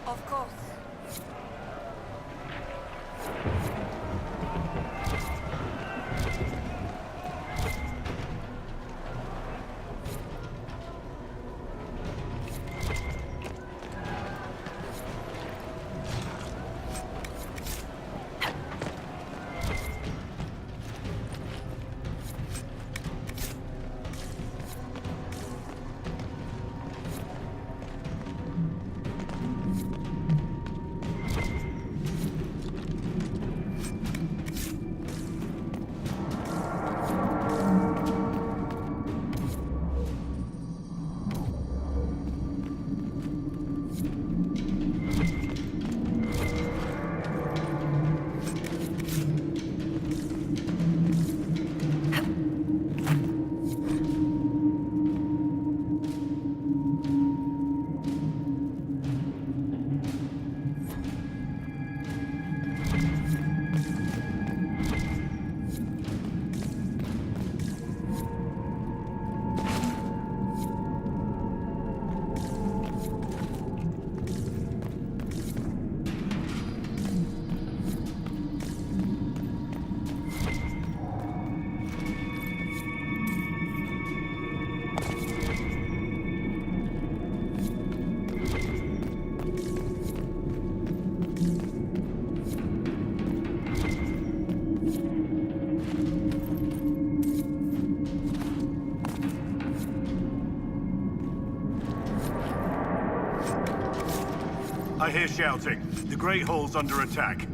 Of course. I hear shouting. The Great Hall's under attack.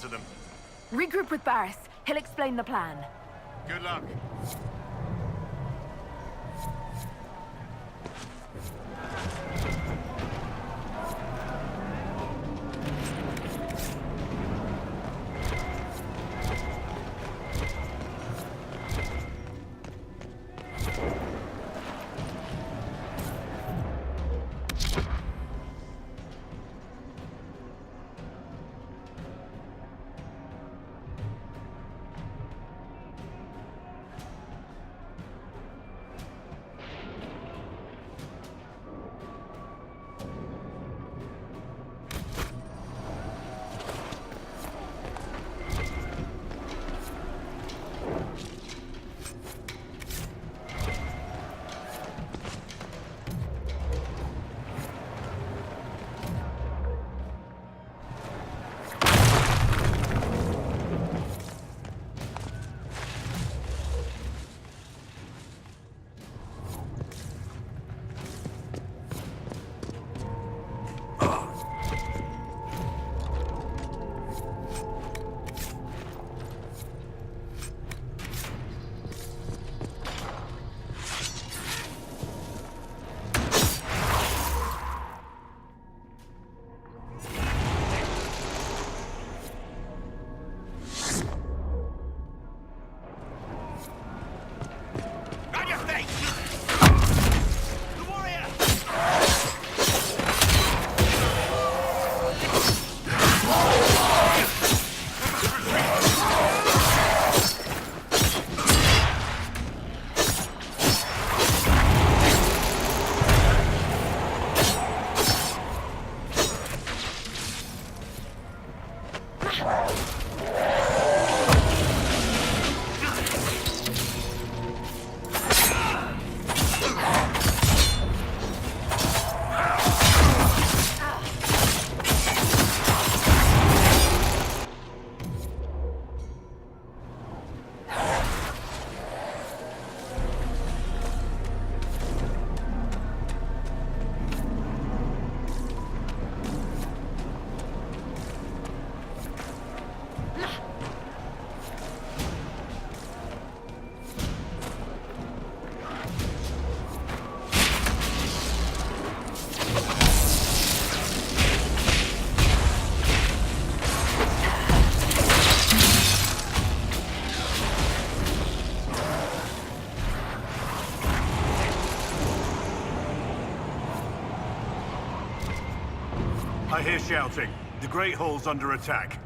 To them. Regroup with Barris. He'll explain the plan. Good luck. I hear shouting. The Great Hall's under attack.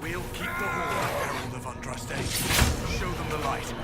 We'll keep the hall, Herald of Andraste. Show them the light.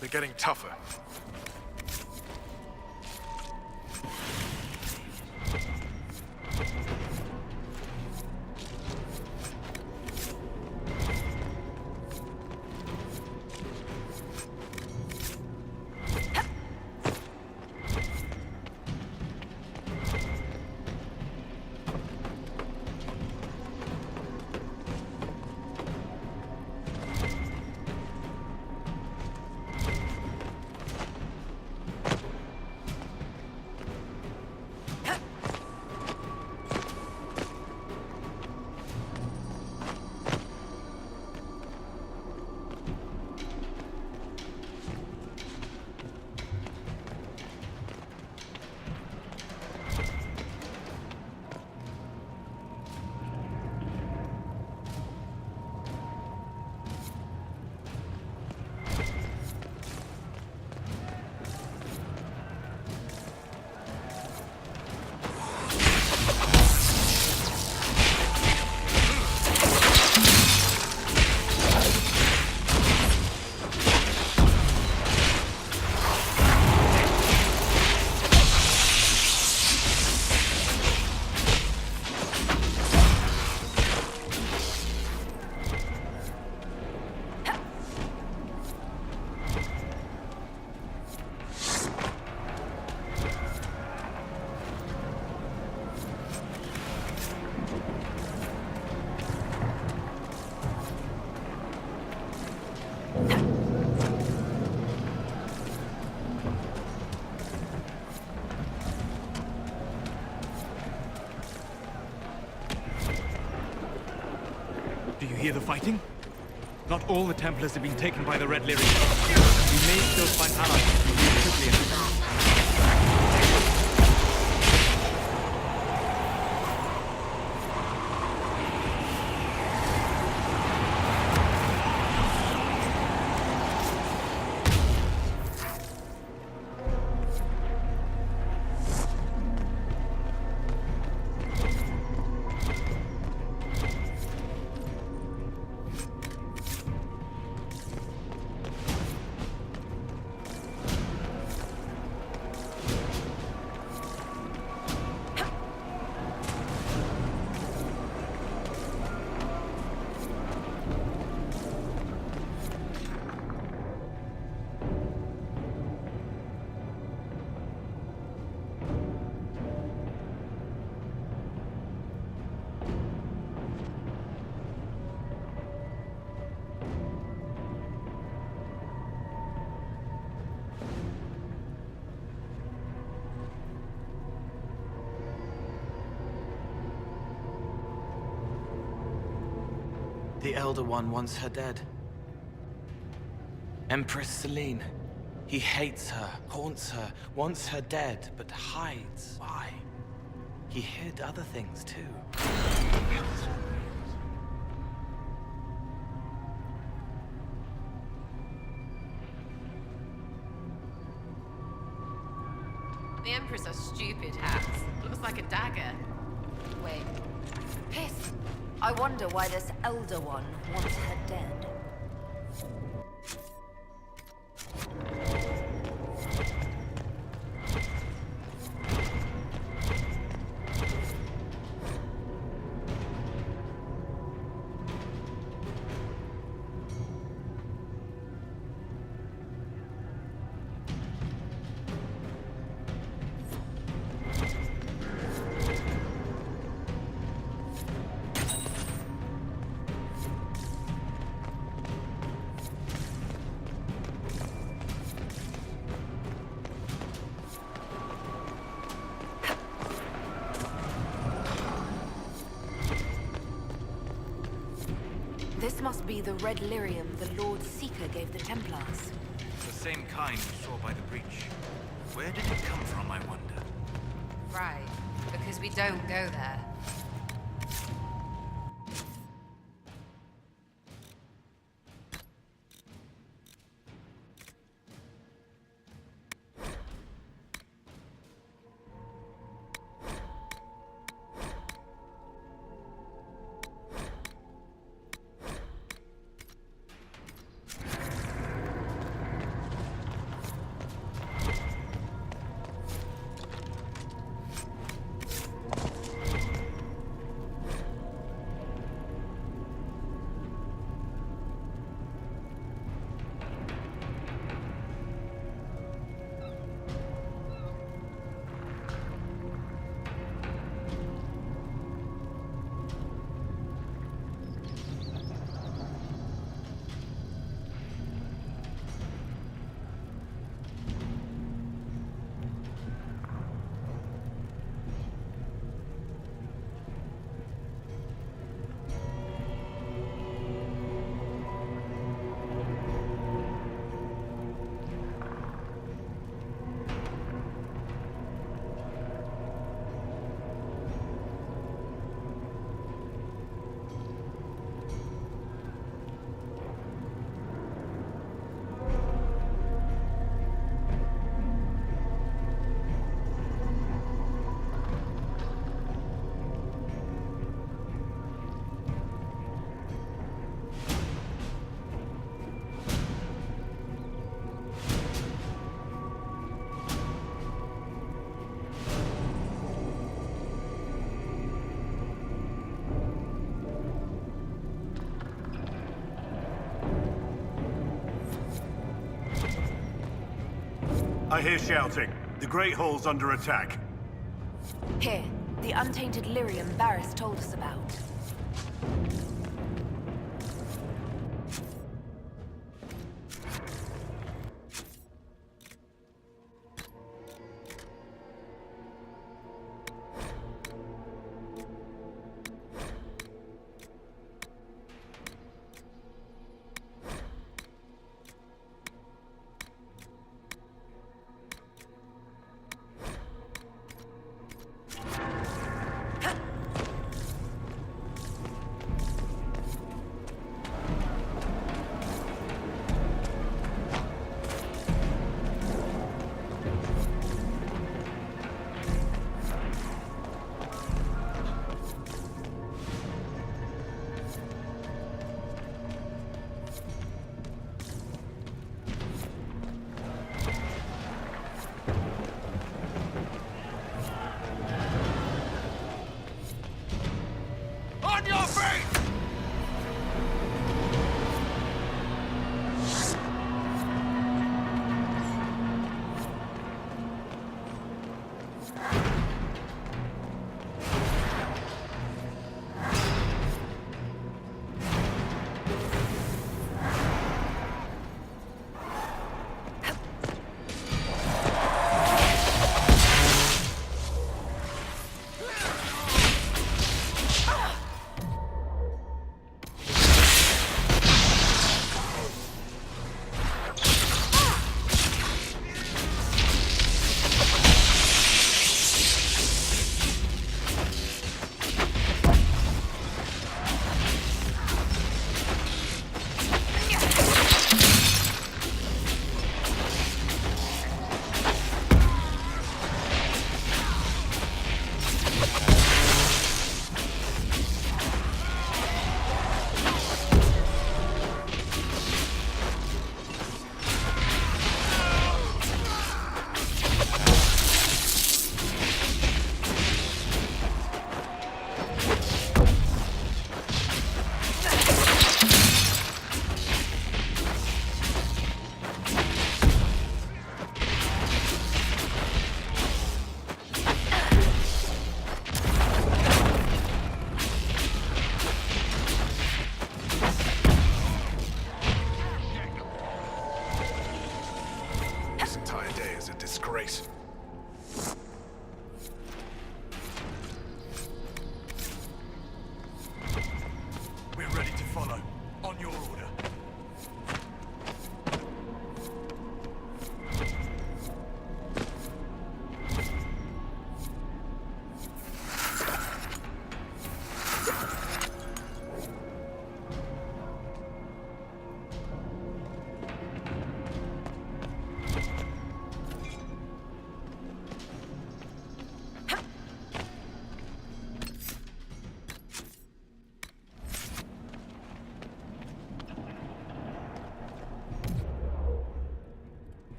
They're getting tougher. Do you hear the fighting? Not all the Templars have been taken by the Red Lyric. We may still find allies if we move quickly enough. The Elder One wants her dead. Empress Celine. He hates her, haunts her, wants her dead, but hides. Why? He hid other things too. The Empress has stupid hats. Looks like a dagger. Wait. Piss! I wonder why this Elder One wants her dead. This must be the red lyrium the Lord Seeker gave the Templars. The same kind we saw by the breach. Where did it come from, I wonder? Right, because we don't go there. I hear shouting. The Great Hall's under attack. Here, the untainted lyrium Barris told us about.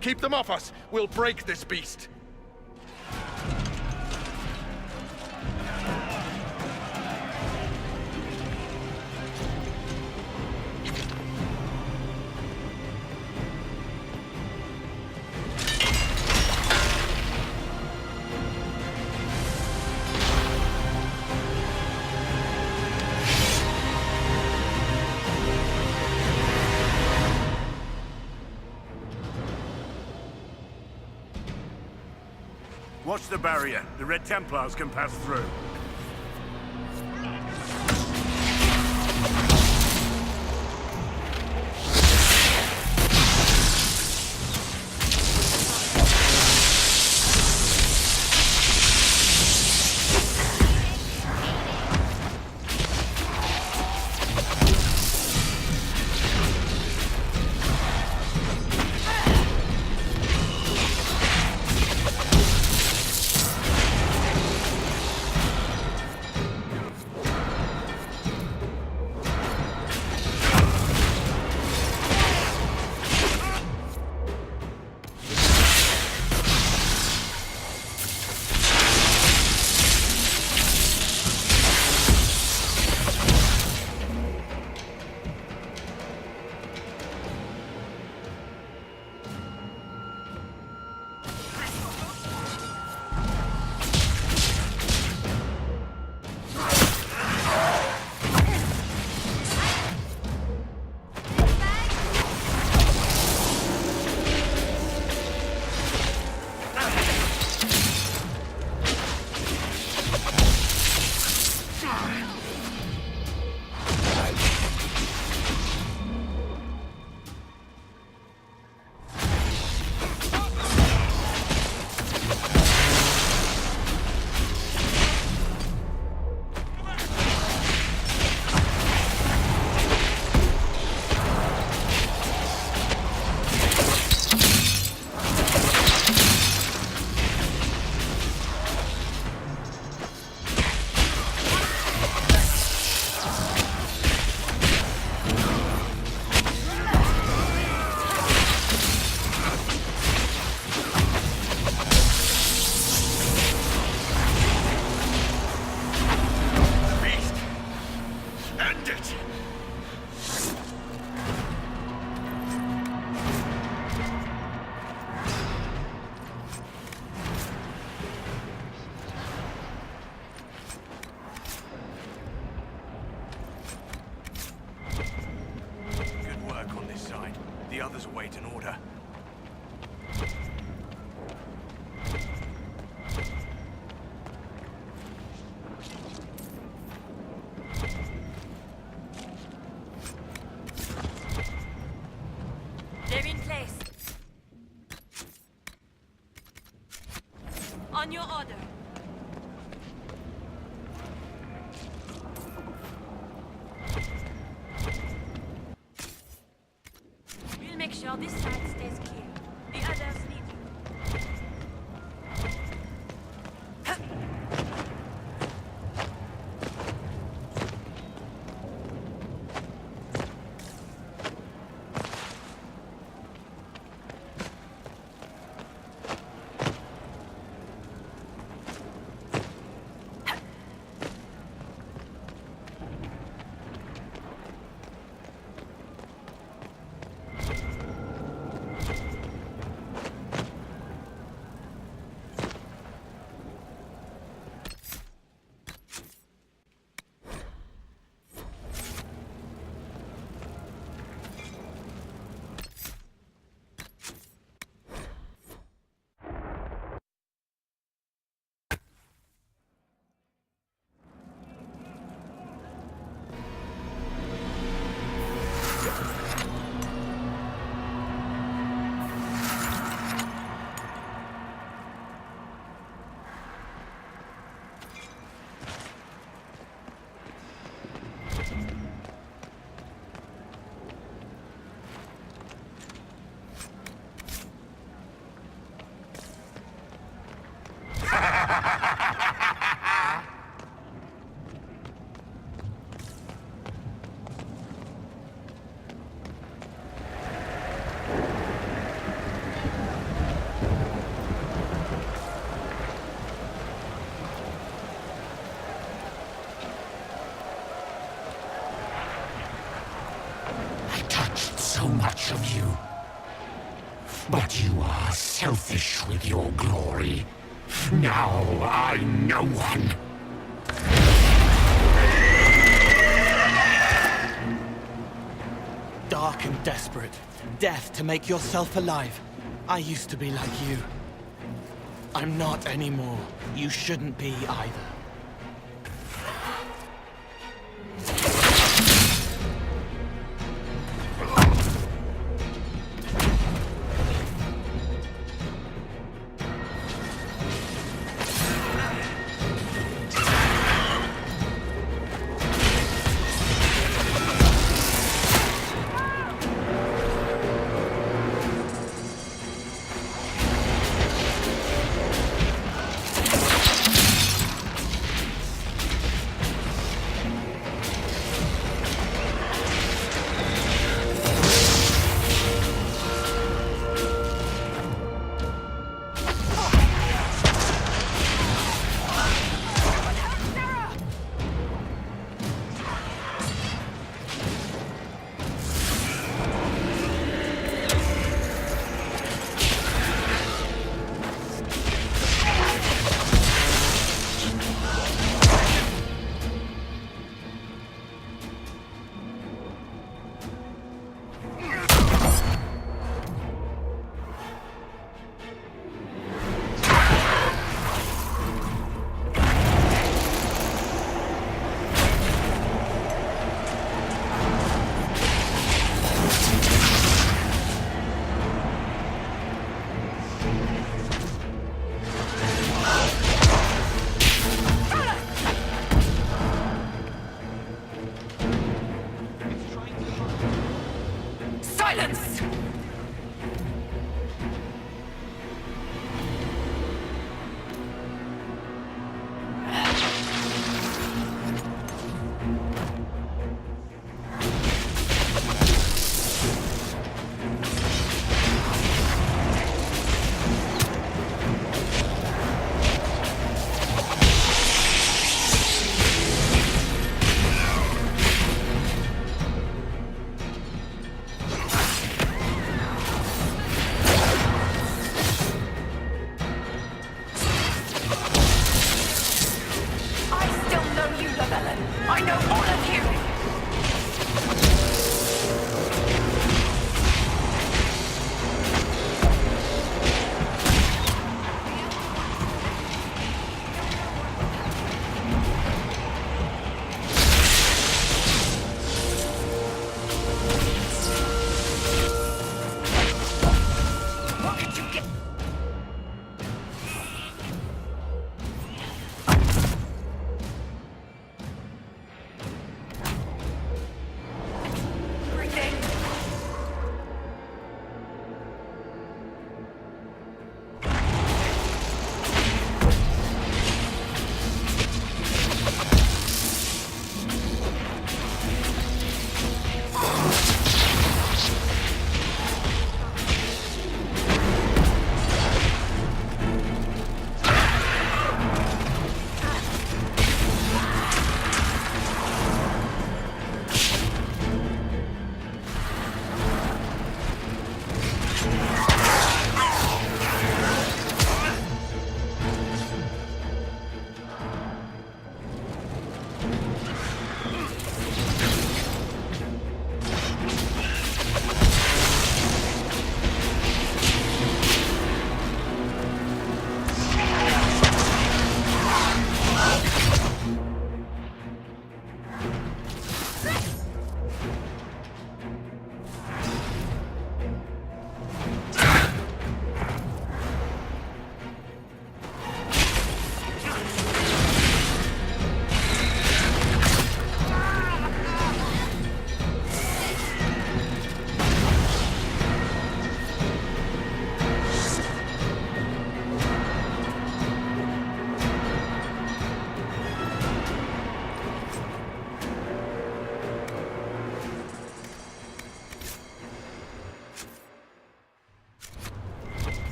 Keep them off us! We'll break this beast! Watch the barrier. The Red Templars can pass through. The others await an order. They're in place. On your order. We'll make sure this side stays clear. The others need you. so much of you. But you are selfish with your glory. Now I'm no one. Dark and desperate. Death to make yourself alive. I used to be like you. I'm not anymore. You shouldn't be either.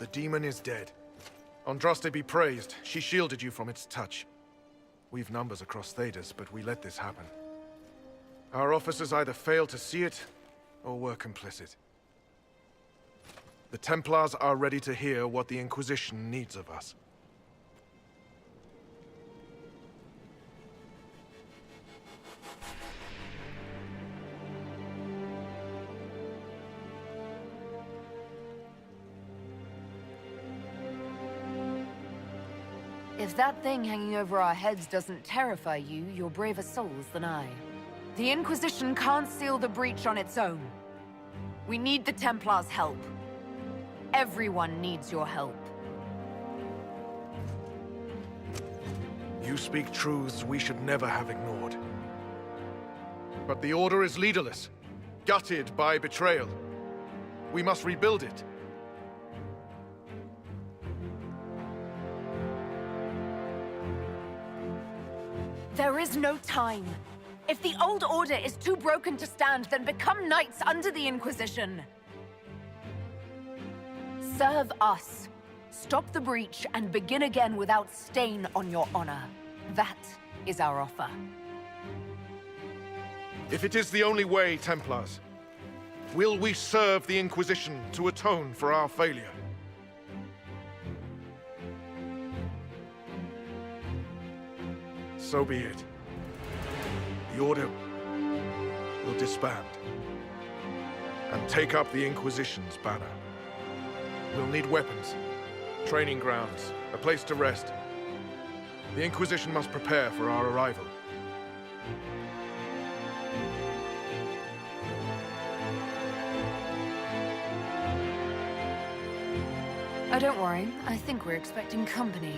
The demon is dead. Andraste be praised, she shielded you from its touch. We've numbers across Thedas, but we let this happen. Our officers either failed to see it, or were complicit. The Templars are ready to hear what the Inquisition needs of us. If that thing hanging over our heads doesn't terrify you, you're braver souls than I. The Inquisition can't seal the breach on its own. We need the Templars' help. Everyone needs your help. You speak truths we should never have ignored. But the Order is leaderless, gutted by betrayal. We must rebuild it. There is no time. If the old order is too broken to stand, then become knights under the Inquisition. Serve us. Stop the breach and begin again without stain on your honor. That is our offer. If it is the only way, Templars, will we serve the Inquisition to atone for our failure? So be it. The Order will disband and take up the Inquisition's banner. We'll need weapons, training grounds, a place to rest. The Inquisition must prepare for our arrival. Oh, don't worry. I think we're expecting company.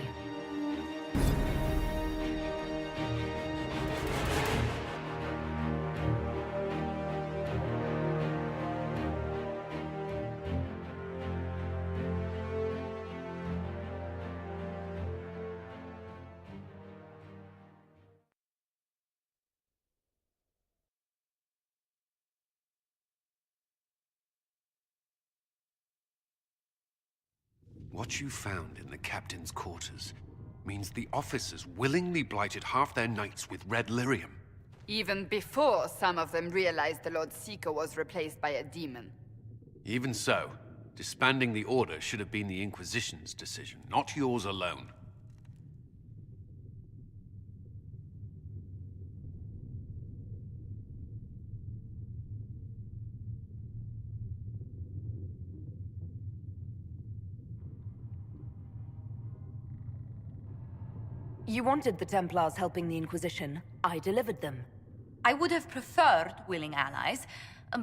What you found in the captain's quarters means the officers willingly blighted half their knights with red lyrium. Even before some of them realized the Lord Seeker was replaced by a demon. Even so, disbanding the Order should have been the Inquisition's decision, not yours alone. You wanted the Templars helping the Inquisition. I delivered them. I would have preferred willing allies,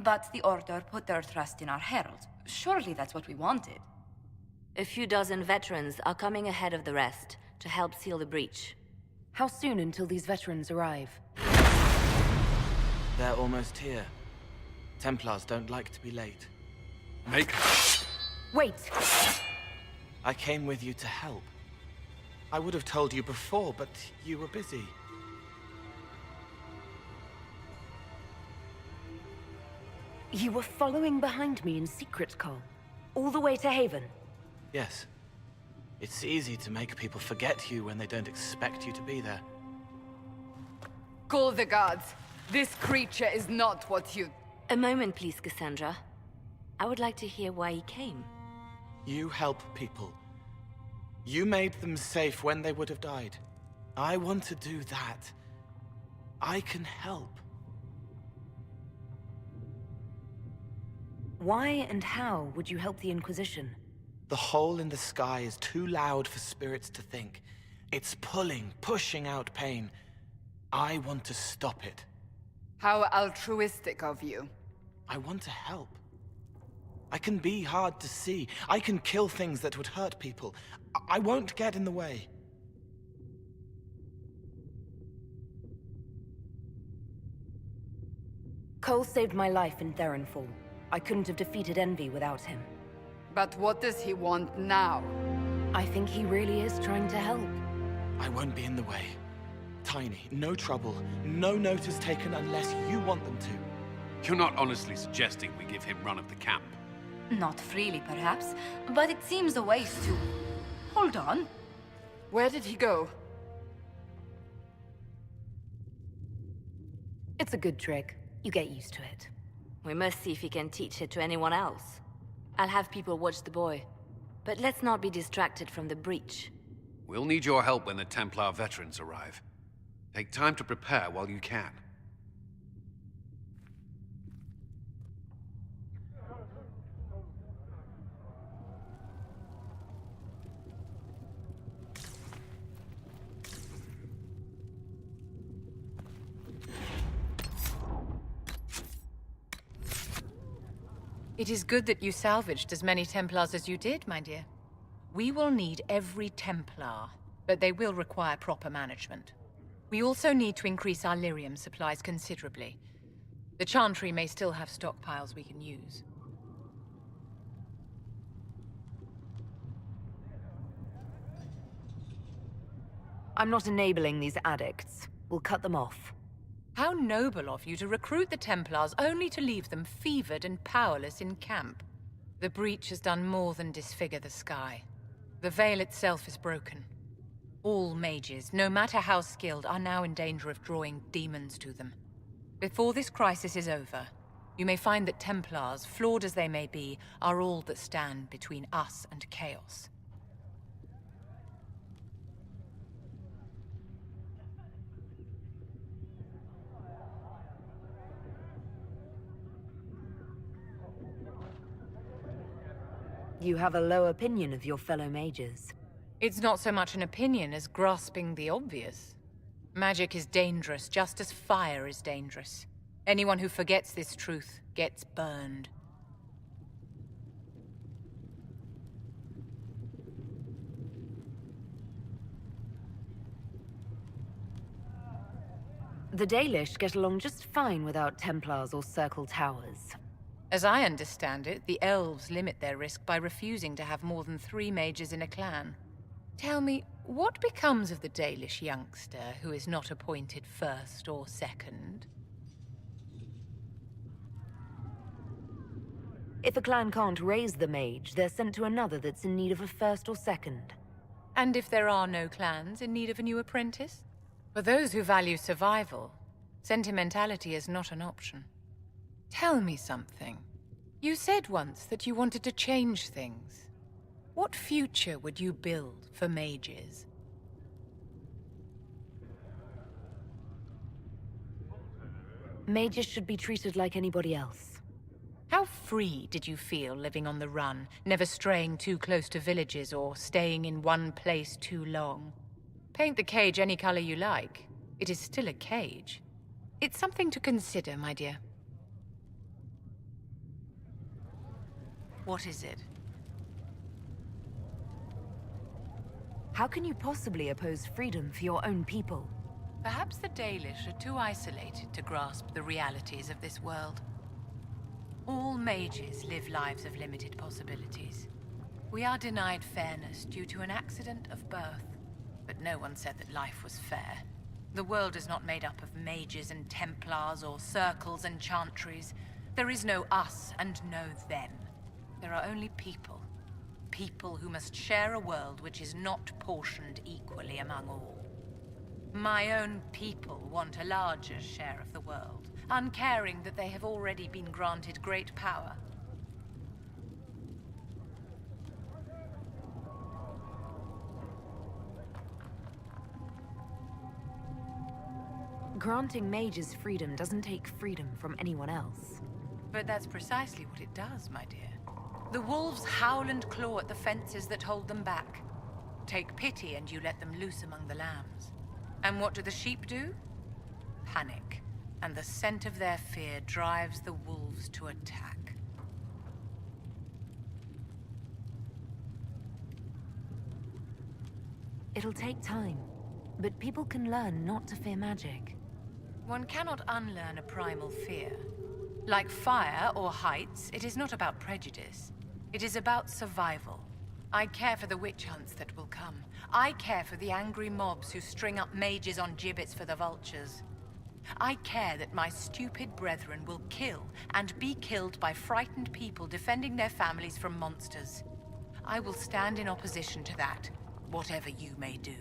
but the Order put their trust in our herald. Surely that's what we wanted. A few dozen veterans are coming ahead of the rest to help seal the breach. How soon until these veterans arrive? They're almost here. Templars don't like to be late. Wait! I came with you to help. I would have told you before, but you were busy. You were following behind me in secret, Cole. All the way to Haven. Yes. It's easy to make people forget you when they don't expect you to be there. Call the guards. This creature is not what you... A moment, please, Cassandra. I would like to hear why he came. You help people. You made them safe when they would have died. I want to do that. I can help. Why and how would you help the Inquisition? The hole in the sky is too loud for spirits to think. It's pulling, pushing out pain. I want to stop it. How altruistic of you. I want to help. I can be hard to see. I can kill things that would hurt people. I won't get in the way. Cole saved my life in Theronfall. I couldn't have defeated Envy without him. But what does he want now? I think he really is trying to help. I won't be in the way. Tiny, no trouble, no notice taken unless you want them to. You're not honestly suggesting we give him run of the camp? Not freely, perhaps, but it seems a waste to... Hold on. Where did he go? It's a good trick. You get used to it. We must see if he can teach it to anyone else. I'll have people watch the boy. But let's not be distracted from the breach. We'll need your help when the Templar veterans arrive. Take time to prepare while you can. It is good that you salvaged as many Templars as you did, my dear. We will need every Templar, but they will require proper management. We also need to increase our lyrium supplies considerably. The Chantry may still have stockpiles we can use. I'm not enabling these addicts. We'll cut them off. How noble of you to recruit the Templars only to leave them fevered and powerless in camp. The breach has done more than disfigure the sky. The veil itself is broken. All mages, no matter how skilled, are now in danger of drawing demons to them. Before this crisis is over, you may find that Templars, flawed as they may be, are all that stand between us and chaos. You have a low opinion of your fellow mages. It's not so much an opinion as grasping the obvious. Magic is dangerous, just as fire is dangerous. Anyone who forgets this truth gets burned. The Dalish get along just fine without Templars or Circle Towers. As I understand it, the elves limit their risk by refusing to have more than 3 mages in a clan. Tell me, what becomes of the Dalish youngster who is not appointed first or second? If a clan can't raise the mage, they're sent to another that's in need of a first or second. And if there are no clans in need of a new apprentice? For those who value survival, sentimentality is not an option. Tell me something. You said once that you wanted to change things. What future would you build for mages? Mages should be treated like anybody else. How free did you feel living on the run, never straying too close to villages or staying in one place too long? Paint the cage any color you like. It is still a cage. It's something to consider, my dear. What is it? How can you possibly oppose freedom for your own people? Perhaps the Dalish are too isolated to grasp the realities of this world. All mages live lives of limited possibilities. We are denied fairness due to an accident of birth. But no one said that life was fair. The world is not made up of mages and Templars or circles and chantries. There is no us and no them. There are only people. People who must share a world which is not portioned equally among all. My own people want a larger share of the world, uncaring that they have already been granted great power. Granting mages freedom doesn't take freedom from anyone else. But that's precisely what it does, my dear. The wolves howl and claw at the fences that hold them back. Take pity and you let them loose among the lambs. And what do the sheep do? Panic. And the scent of their fear drives the wolves to attack. It'll take time, but people can learn not to fear magic. One cannot unlearn a primal fear. Like fire or heights, it is not about prejudice. It is about survival. I care for the witch hunts that will come. I care for the angry mobs who string up mages on gibbets for the vultures. I care that my stupid brethren will kill and be killed by frightened people defending their families from monsters. I will stand in opposition to that, whatever you may do.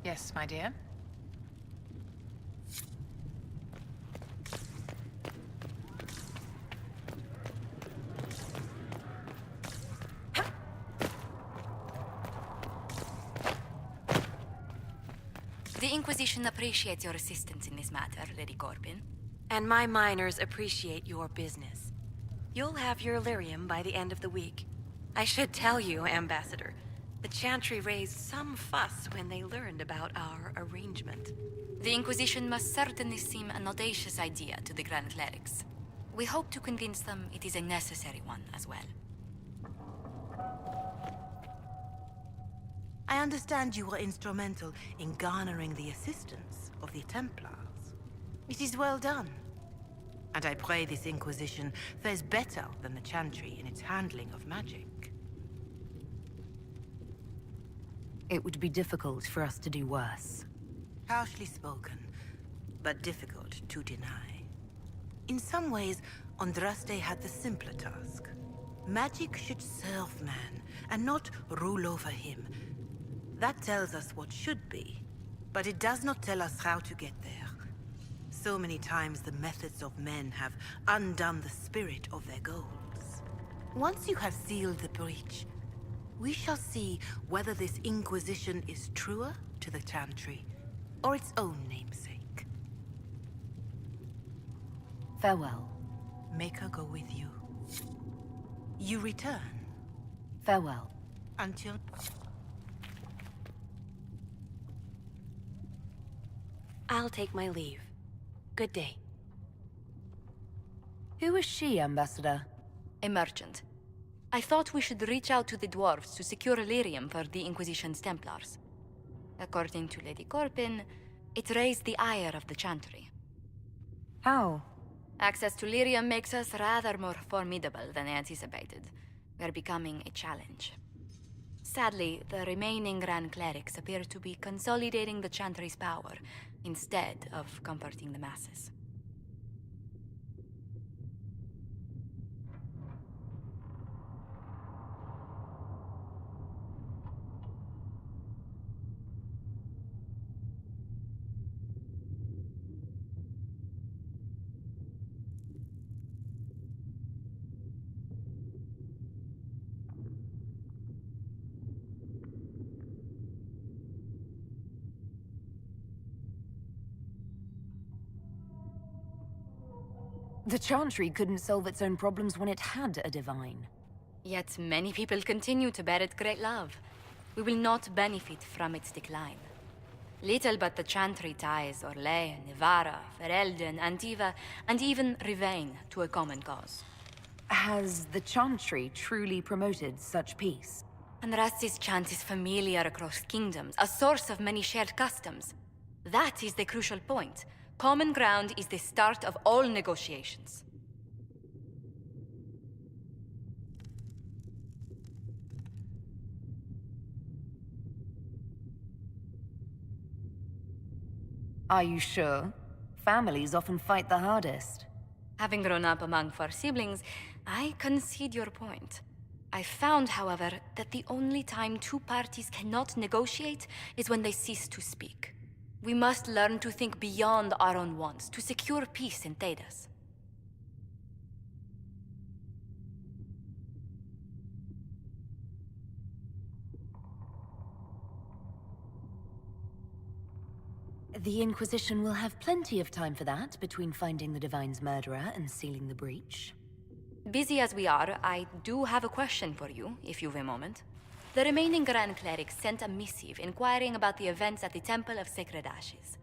Yes, my dear? The Inquisition appreciates your assistance in this matter, Lady Corbin. And my miners appreciate your business. You'll have your lyrium by the end of the week. I should tell you, Ambassador, the Chantry raised some fuss when they learned about our arrangement. The Inquisition must certainly seem an audacious idea to the Grand Clerics. We hope to convince them it is a necessary one as well. I understand you were instrumental in garnering the assistance of the Templars. It is well done. And I pray this Inquisition fares better than the Chantry in its handling of magic. It would be difficult for us to do worse. Harshly spoken, but difficult to deny. In some ways, Andraste had the simpler task. Magic should serve man, and not rule over him. That tells us what should be, but it does not tell us how to get there. So many times the methods of men have undone the spirit of their goals. Once you have sealed the breach, we shall see whether this Inquisition is truer to the Chantry, or its own namesake. Farewell. Make her go with you. You return. Farewell. Until... I'll take my leave. Good day. Who is she, Ambassador? A merchant. I thought we should reach out to the dwarves to secure lyrium for the Inquisition's Templars. According to Lady Corbin, it raised the ire of the Chantry. How? Access to lyrium makes us rather more formidable than anticipated. We're becoming a challenge. Sadly, the remaining Grand Clerics appear to be consolidating the Chantry's power, instead of comforting the masses. The Chantry couldn't solve its own problems when it had a divine. Yet many people continue to bear it great love. We will not benefit from its decline. Little but the Chantry ties Orlais, Nevarra, Ferelden, Antiva, and even Rivain to a common cause. Has the Chantry truly promoted such peace? Andraste's chant is familiar across kingdoms, a source of many shared customs. That is the crucial point. Common ground is the start of all negotiations. Are you sure? Families often fight the hardest. Having grown up among four siblings, I concede your point. I found, however, that the only time two parties cannot negotiate is when they cease to speak. We must learn to think beyond our own wants, to secure peace in Thedas. The Inquisition will have plenty of time for that, between finding the Divine's murderer and sealing the breach. Busy as we are, I do have a question for you, if you've a moment. The remaining Grand Clerics sent a missive inquiring about the events at the Temple of Sacred Ashes.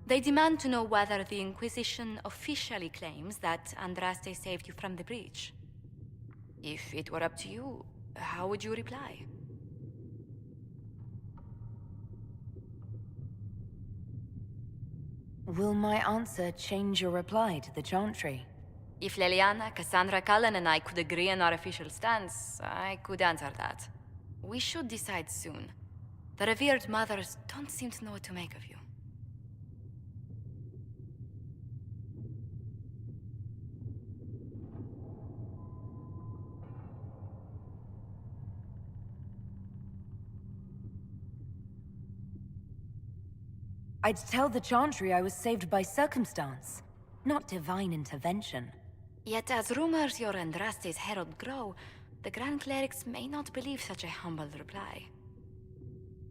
They demand to know whether the Inquisition officially claims that Andraste saved you from the breach. If it were up to you, how would you reply? Will my answer change your reply to the Chantry? If Leliana, Cassandra, Cullen, and I could agree on our official stance, I could answer that. We should decide soon. The revered mothers don't seem to know what to make of you. I'd tell the Chantry I was saved by circumstance, not divine intervention. Yet as rumors your Andraste's herald grow, the Grand Clerics may not believe such a humble reply.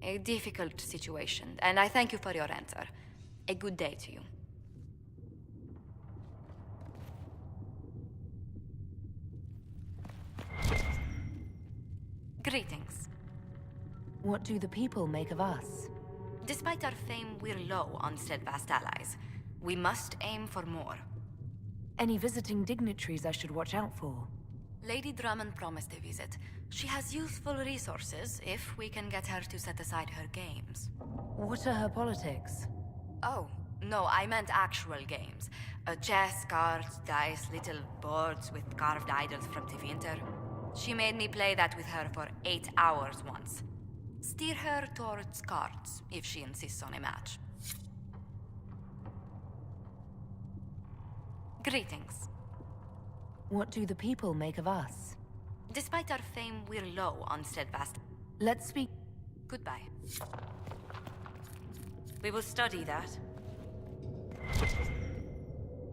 A difficult situation, and I thank you for your answer. A good day to you. Greetings. What do the people make of us? Despite our fame, we're low on steadfast allies. We must aim for more. Any visiting dignitaries I should watch out for? Lady Drummond promised a visit. She has useful resources if we can get her to set aside her games. What are her politics? Oh, no, I meant actual games. Chess, cards, dice, little boards with carved idols from Tevinter. She made me play that with her for 8 hours once. Steer her towards cards, if she insists on a match. Greetings. What do the people make of us? Despite our fame, we're low on steadfast. Let's speak. Goodbye. We will study that.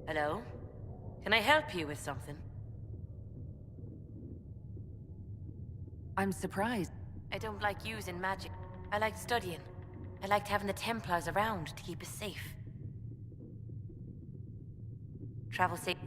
Hello? Can I help you with something? I'm surprised. I don't like using magic. I like studying. I liked having the Templars around to keep us safe. Travel safe.